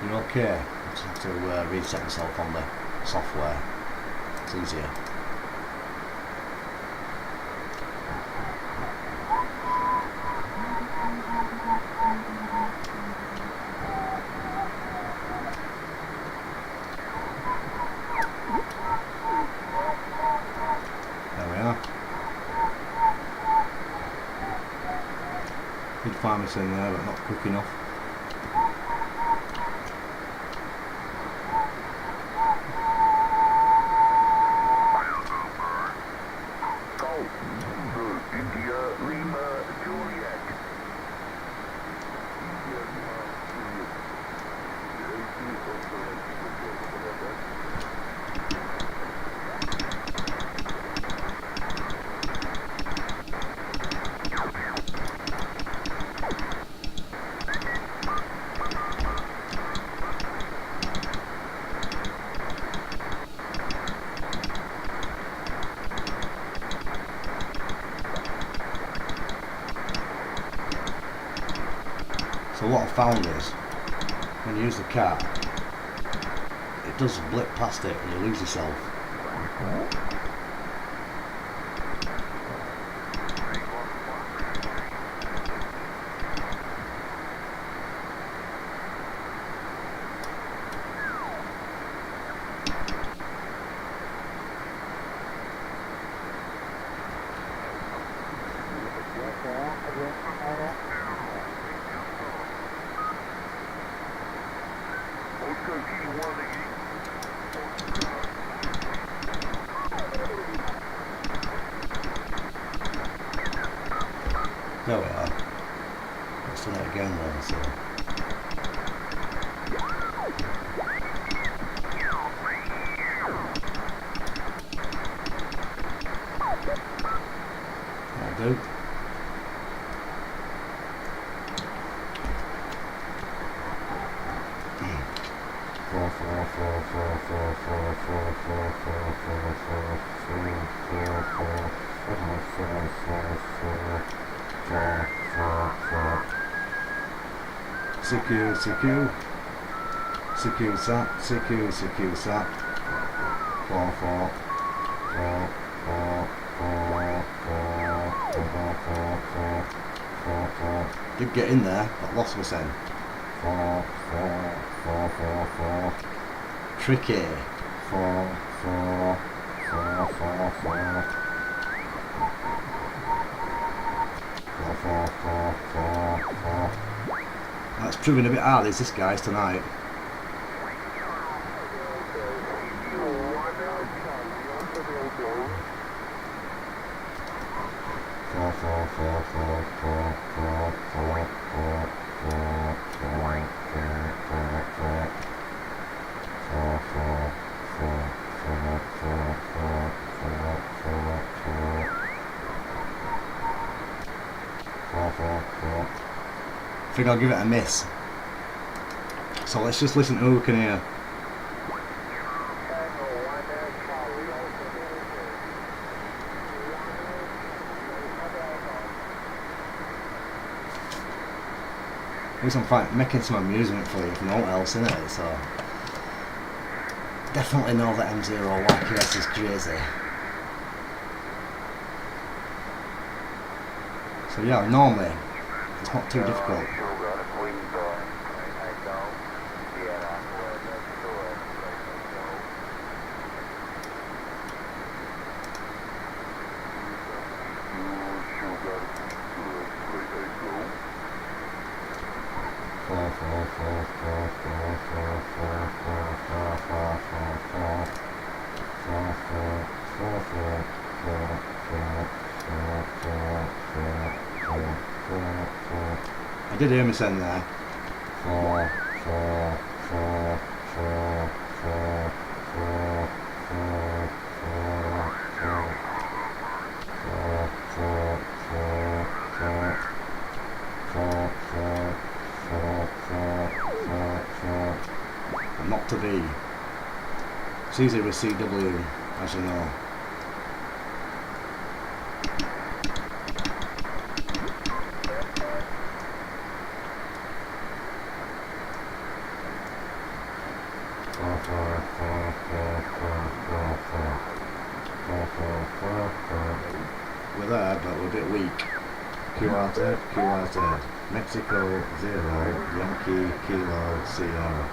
you're okay. just have to reset myself on the software. It's easier. There we are. Did find us in there, but not quick enough. So what I found is, when you use the car, it does blip past it and you lose yourself. There we are. Let's do that again then, so. That'll do. CQ, CQ, CQ sat, CQ, CQ sat, 4, 4, 4, 4, 4, 4, 4, 4. Did get in there, but lost my sen. 4, 4, 4, 4, 4. Tricky. 4, 4, 4, 4, 4. 4, 4, 4, 4, 4. That's proving a bit hard, is this guys tonight. I think I'll give it a miss. So let's just listen to who we can hear. At least I'm making some amusement for you, if no one else in it, so definitely know that M0 YKS is crazy. So yeah, normally it's not too difficult. I did hear me saying there. 4, 4, 4, 4, 4, 4, 4, 4, 4, 4, 4, but not to be. It's easy with CW, as you know. QRZ, Mexico 0, Yankee Kilo Sierra.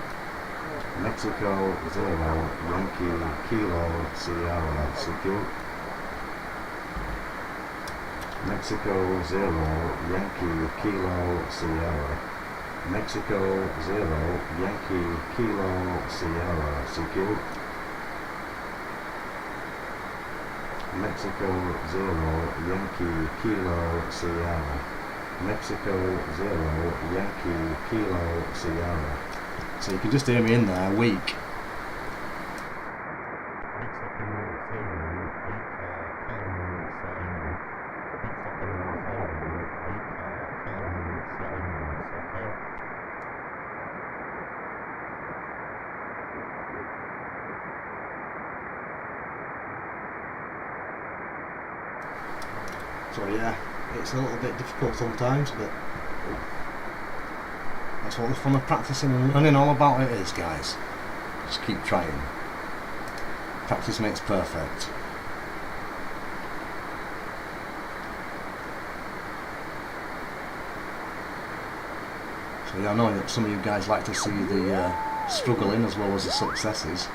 Mexico 0, Yankee Kilo Sierra, CQ. Mexico 0, Yankee Kilo Sierra. Mexico 0, Yankee Kilo Sierra, CQ. Mexico 0, Yankee Kilo Sierra. Mexico 0, Yankee Kilo Sierra. So you can just hear me in there, weak. So yeah, it's a little bit difficult sometimes, but that's what the fun of practicing and learning all about it is, guys. Just keep trying. Practice makes perfect. So yeah, I know that some of you guys like to see the struggling as well as the successes.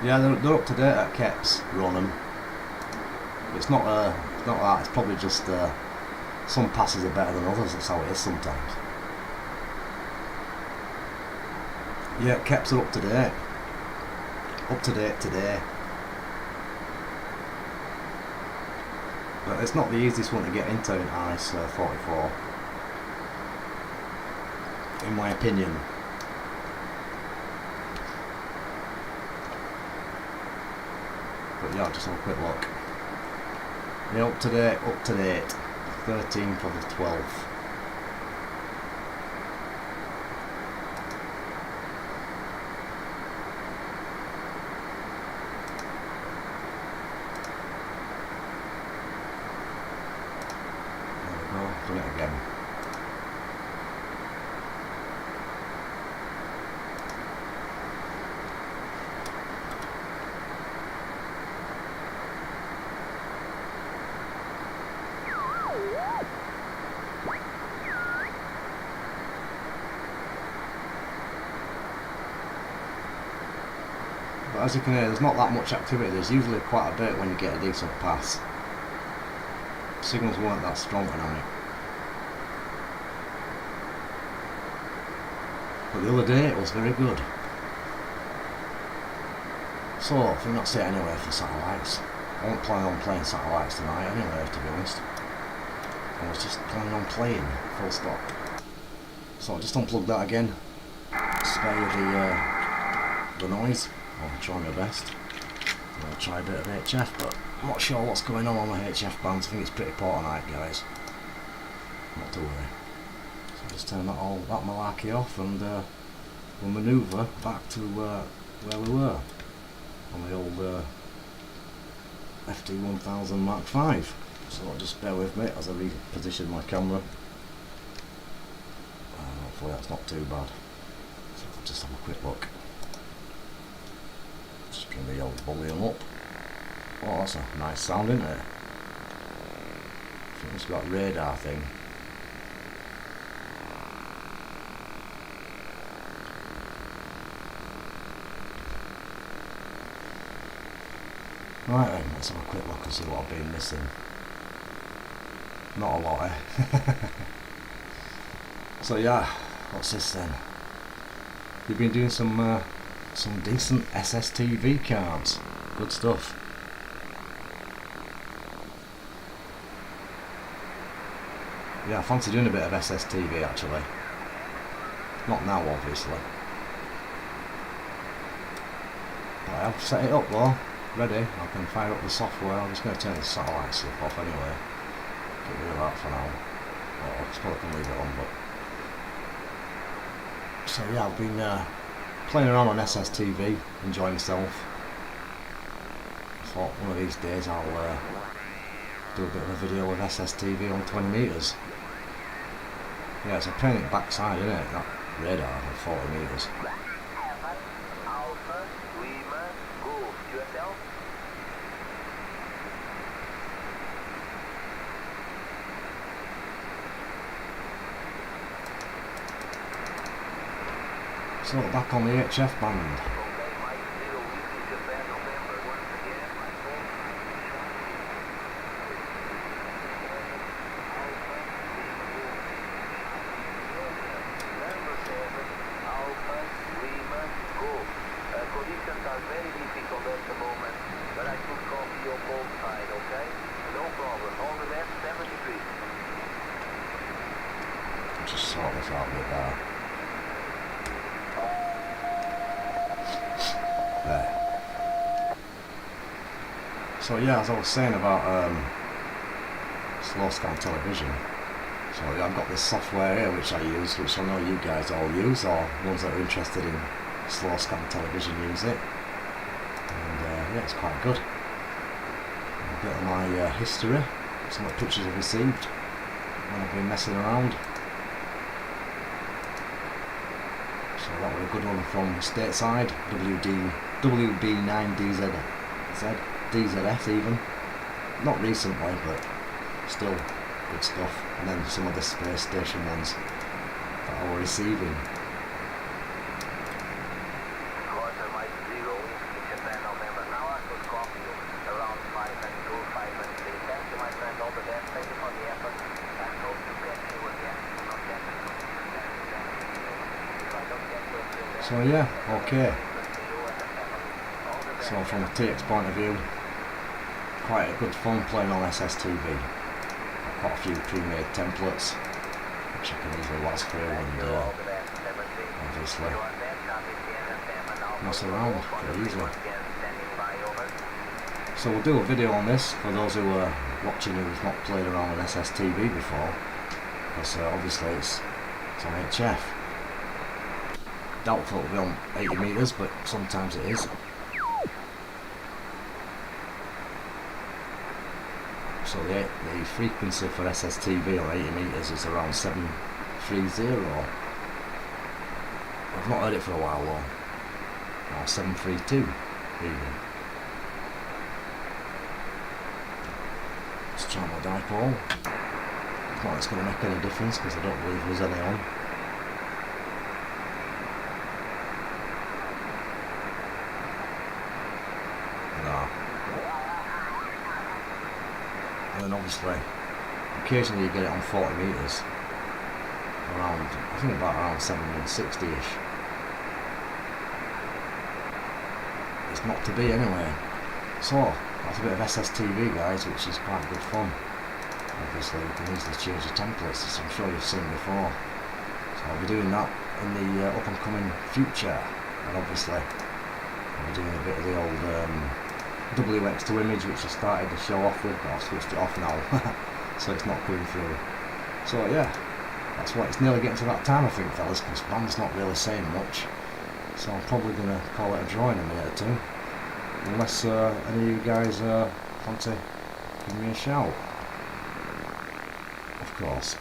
Yeah, they're up to date at Keps, Ronan. It's not that. It's probably just some passes are better than others. That's how it is sometimes. Yeah, Keps are up to date. Up to date today. But it's not the easiest one to get into in RS 44, in my opinion. But yeah, just have a quick look. Yeah, up to date, 13th of the 12th. There we go, done it again. But as you can hear, there's not that much activity. There's usually quite a bit when you get a decent pass. Signals weren't that strong tonight. But the other day it was very good. So, I think that's it anyway for satellites. I won't plan on playing satellites tonight anyway, to be honest. I was just planning on playing, full stop. So I'll just unplug that again. Spare the noise. I'll try my best. I'll try a bit of HF, but I'm not sure what's going on the HF bands. I think it's pretty poor tonight, guys. Not to worry. So I'll just turn that malarkey off and we'll manoeuvre back to where we were on the old FT1000 Mark V. So just bear with me as I reposition my camera. Hopefully that's not too bad. So I'll just have a quick look. Just bring the old volume up. Oh, that's a nice sound, isn't it? I think it's got a radar thing. Right then, let's have a quick look and see what I've been missing. Not a lot, eh? So yeah, what's this then? You've been doing some decent SSTV cards. Good stuff. Yeah, I fancy doing a bit of SSTV actually. Not now, obviously. But I have set it up though. Ready. I can fire up the software. I'm just going to turn the satellite stuff off anyway. get rid of that for now. Or I suppose I can leave it on, but... So yeah, I've been playing around on SSTV, enjoying myself. I thought one of these days I'll do a bit of a video with SSTV on 20 metres. Yeah, it's a pain in the backside, isn't it? That radar at 40 metres. Alpha, Lima, go. QSL. So back on the HF band. Conditions are very difficult at the moment, but I could copy you on both sides, okay? No problem. All the best, 73. Just sort this out a bit better. There. So yeah, as I was saying about slow scan television. So yeah, I've got this software here which I use, which I know you guys all use, or ones that are interested in slow scan television use it. And yeah, it's quite good. A bit of my history, some of the pictures I've received when I've been messing around. So that was a good one from stateside, WB9DZF even. Not recently, but still good stuff. And then some of the space station ones that I was receiving. Quarter Mike 0, Japan November. Now I could copy you around 5 and 2, 5 and 3. Thank you, my friend. All the best. Thank you for the effort. I hope to catch you again. Not catch you. If I don't get you until then. So yeah, okay. So from a TX point of view, quite a good fun playing on SSTV. Quite a few pre-made templates which I can easily watch through and obviously mess around pretty easily. So we'll do a video on this for those who are watching who've not played around with SSTV before, because obviously it's on HF. Doubtful it'll be on 80 metres, but sometimes it is. So the frequency for SSTV on 80 metres is around 730. I've not heard it for a while though. Or 732 even. Let's try my dipole. Not that it's going to make any difference because I don't believe there's any on. And then obviously, occasionally you get it on 40 metres, around, I think about around 760-ish. It's not to be anyway. So, that's a bit of SSTV guys, which is quite good fun. Obviously you can easily change the templates, as I'm sure you've seen before. So I'll be doing that in the up and coming future, and obviously I'll be doing a bit of the old WX to image, which I started to show off with, but I've switched it off now so it's not coming through. So yeah, that's what, it's nearly getting to that time I think fellas, because band's not really saying much, so I'm probably going to call it a draw in a minute or two, unless any of you guys fancy giving me a shout, of course.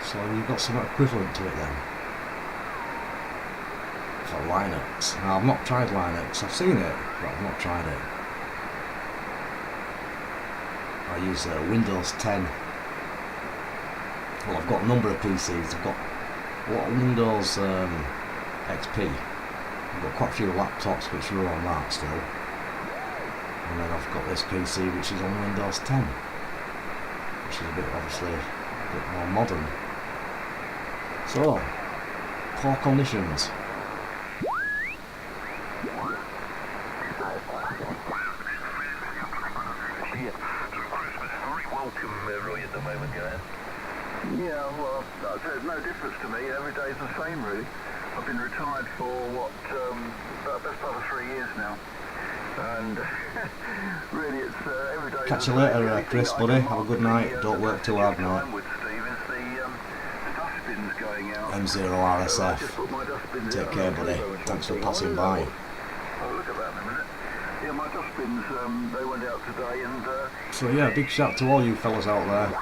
So you've got some equivalent to it then. For Linux. Now I've not tried Linux, I've seen it, but I've not tried it. I use Windows 10. Well, I've got a number of PCs. I've got a lot of Windows XP. I've got quite a few laptops which run on that still. And then I've got this PC which is on Windows 10. Which is a bit, obviously, a bit more modern. So, poor conditions. Yeah, well, there's no difference to me. Every day's the same, really. I've been retired for, what, about the best part of 3 years now. And really, it's every day. Catch you later, Chris, buddy. Have a good night. Don't work too hard, mate. With Stevens, the dustbins going out. M0RSF. Take care, buddy. Thanks for passing by. I'll look at that in a minute. Yeah, my dustbins, they went out today, and So yeah, big shout to all you fellas out there.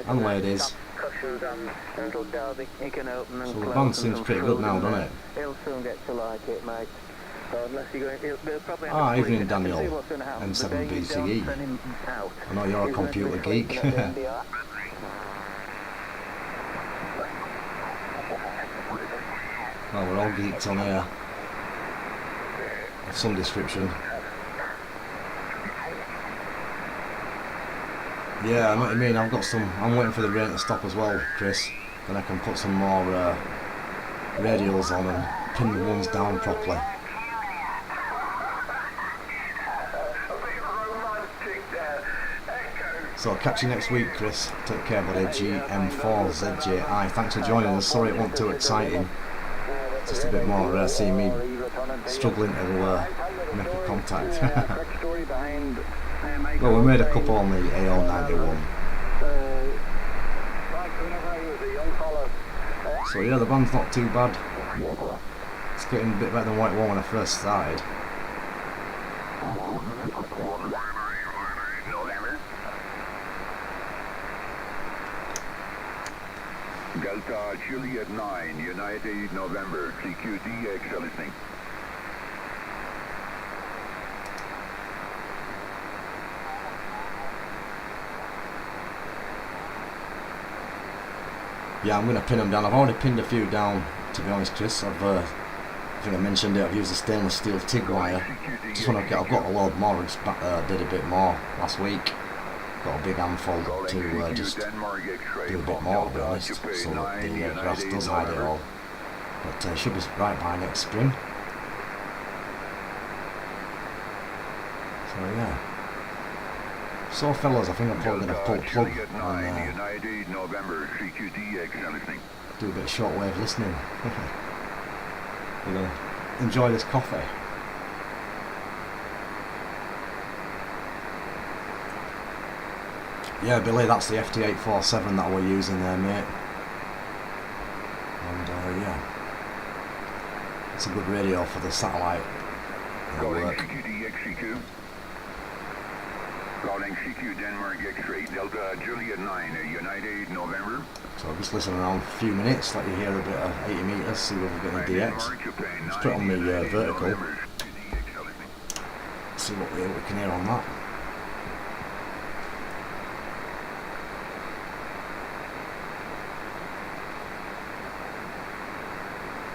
And ladies. So the band seems pretty good now, doesn't it? He'll soon get to like it, mate. So unless you're going, they'll probably have Ah, to evening see Daniel, what's going to happen. M7BCE. Send him out. I know you're a computer geek. Well, we're all geeks on here. Of some description. Yeah, I know what you mean. I've got some. I'm waiting for the rain to stop as well, Chris. Then I can put some more radios on and pin the ones down properly. So I'll catch you next week, Chris. Take care, buddy. GM4ZJI. Thanks for joining us. Sorry it wasn't too exciting. Just a bit more seeing me struggling to make a contact. Well, we made a couple on the AO91. So yeah, the band's not too bad. It's getting a bit better than what it was when I first started. Delta Juliet 9, United November, CQDX listening. Yeah, I'm going to pin them down. I've already pinned a few down, to be honest, Chris. I think I mentioned it. I've used a stainless steel TIG wire. Just want to get. I've got a load more. I just did a bit more last week. Got a big handful to just do a bit more, to be honest, so that the grass does hide it all. But it should be right by next spring. So yeah. So fellas, I think I'm probably going to pull a plug and do a bit of shortwave listening. We're going to enjoy this coffee. Yeah, Billy, that's the FT847 that we're using there, mate. And yeah, it's a good radio for the satellite work. Calling CQ Denmark X-ray, Delta Juliet 9, United November. So I'll just listen around a few minutes, let you hear a bit of 80 metres, see whether we're getting a DX. Let's put it on the vertical, see what we can hear on that.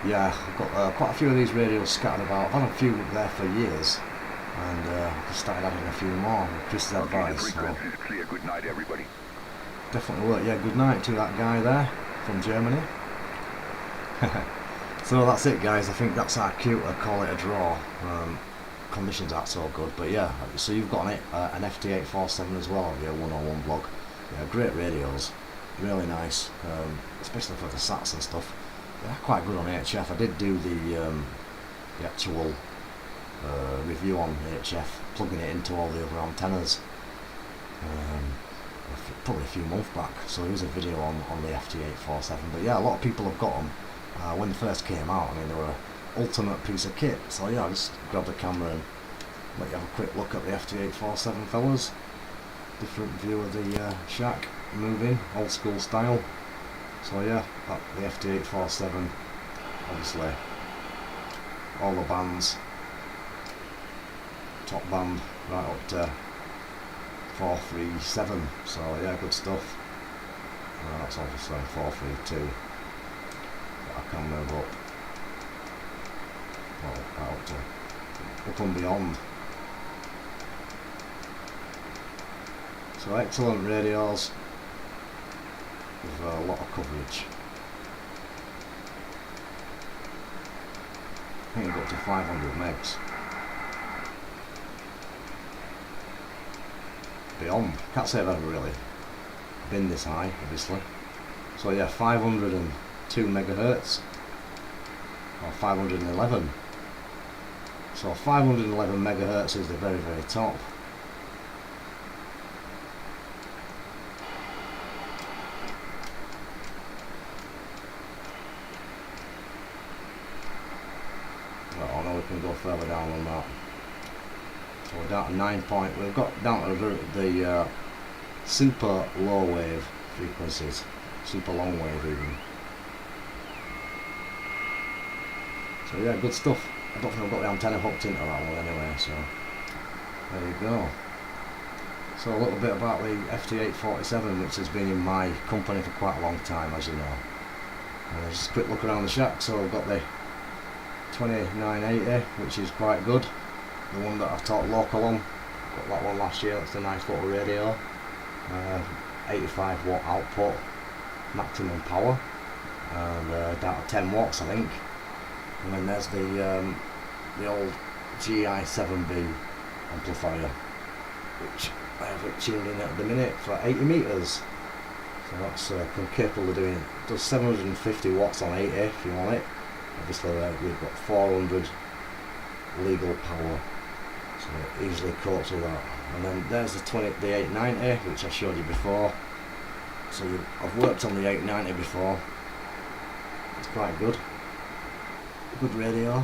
Yeah, I've got quite a few of these radios scattered about. I've had a few there for years, and I've started adding a few more with Chris's advice. So Good night, everybody. Definitely work. Yeah, good night to that guy there from Germany. So that's it, guys. I think that's our cue to call it a draw. Conditions aren't so good, but yeah. So you've got an FT847 as well on your 101 blog. Yeah, great radios, really nice, especially for the SATs and stuff. They're quite good on HF. I did do the actual review on HF, plugging it into all the other antennas, probably a few months back. So there was a video on the FT847. But yeah, a lot of people have got them. When they first came out, I mean, they were an ultimate piece of kit. So yeah, I just grabbed the camera and let you have a quick look at the FT847, fellas. Different view of the shack moving, old school style. So yeah, the FT847, obviously all the bands, top band right up to 437, so yeah, good stuff. That's obviously 432 that I can move up, well, right up and beyond. So excellent radios with a lot of coverage. I think I got up to 500 megs. Beyond. Can't say I've ever really been this high, obviously. So yeah, 502 megahertz or 511. So So 511 megahertz is the very, very top. Oh no, we can go further down on that. So we're down to 9 point. We've got down to the super low wave frequencies, super long wave even. So yeah, good stuff. I don't think I've got the antenna hooked into that one anyway, so there you go. So a little bit about the FT847, which has been in my company for quite a long time, as you know. And just a quick look around the shack. So I've got the 2980, which is quite good. The one that I taught local on, got that one last year. That's a nice little radio. 85 watt output, maximum power, and down to 10 watts I think. And then there's the old GI7B amplifier, which I have it tuned in at the minute for 80 meters. So that's capable of doing. It does 750 watts on 80 if you want it. Obviously we've got 400 legal power, so it easily copes with that. And then there's the 890, which I showed you before. So I've worked on the 890 before. It's quite good. Good radio.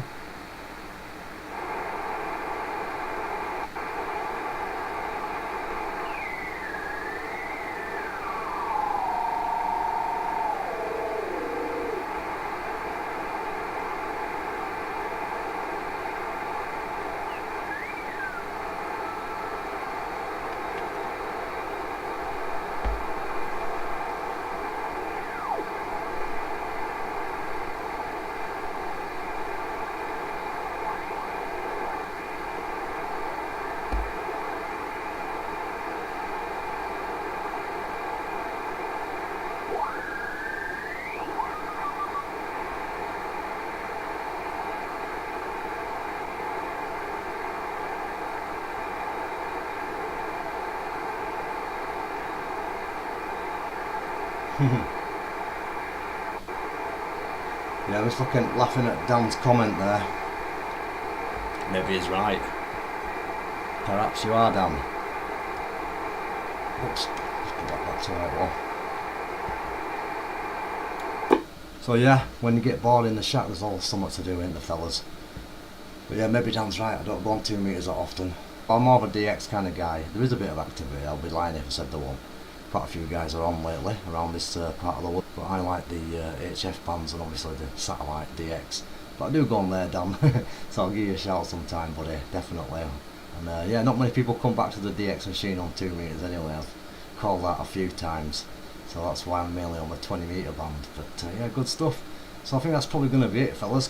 Yeah, I'm just laughing at Dan's comment there. Maybe he's right. Perhaps you are, Dan. Oops, just put that back to where it was. So yeah, when you get bored in the shack, there's always something to do, ain't there, fellas? But yeah, maybe Dan's right. I don't go on 2 meters that often. I'm more of a DX kind of guy. There is a bit of activity. I'll be lying if I said there won't. Quite a few guys are on lately around this part of the world, but I like the HF bands and obviously the satellite DX. But I do go on there, Dan, so I'll give you a shout sometime, buddy, definitely. And yeah, not many people come back to the DX machine on 2 meters anyway. I've called that a few times, so that's why I'm mainly on the 20 meter band. But yeah, good stuff. So I think that's probably going to be it, fellas,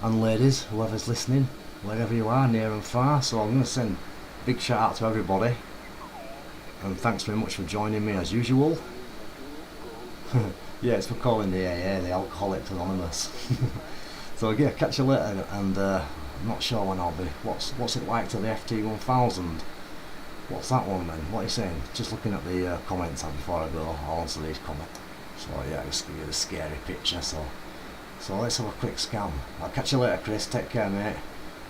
and ladies, whoever's listening, wherever you are, near and far. So I'm going to send a big shout out to everybody. And thanks very much for joining me as usual. Yeah, it's for calling the AA, the Alcoholics Anonymous. So yeah, catch you later, and I'm not sure when I'll be. What's it like to the FT1000? What's that one then? What are you saying? Just looking at the comments before I go, I'll answer these comments. So yeah, just give you the scary picture. So let's have a quick scan. I'll catch you later, Chris. Take care, mate.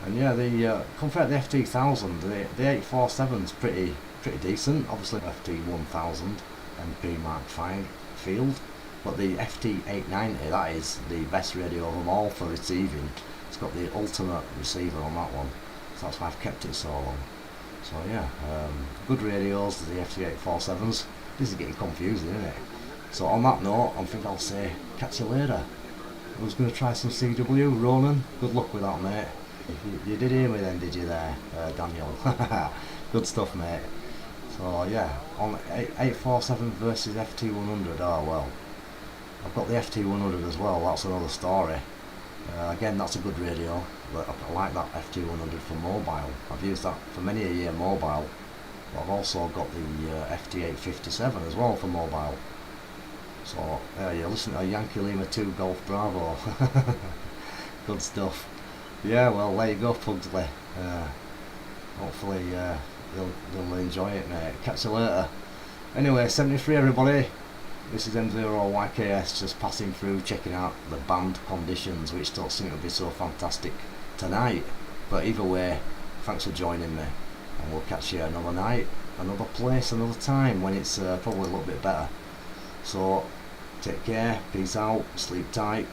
And yeah, compared to the FT1000, the 847's pretty decent. Obviously FT1000 MP Mark V field, but the FT890, that is the best radio of them all for receiving. It's got the ultimate receiver on that one, so that's why I've kept it so long. So yeah, good radios, the FT847s. This is getting confusing, isn't it? So on that note, I think I'll say catch you later. I was going to try some CW. Ronan, good luck with that, mate. You did hear me then, did you there, Daniel? Good stuff, mate. So yeah, on 847 versus FT100, oh well. I've got the FT100 as well, that's another story. Again, that's a good radio. I like that FT100 for mobile. I've used that for many a year mobile. But I've also got the FT857 as well for mobile. So you're listening to Yankee Lima 2 Golf Bravo. Good stuff. Yeah, well, there you go, Pugsley. Hopefully you'll enjoy it, mate. Catch you later. Anyway, 73 everybody. This is M0YKS just passing through, checking out the band conditions, which don't seem to be so fantastic tonight. But either way, thanks for joining me, and we'll catch you another night, another place, another time when it's probably a little bit better. So take care, peace out, sleep tight,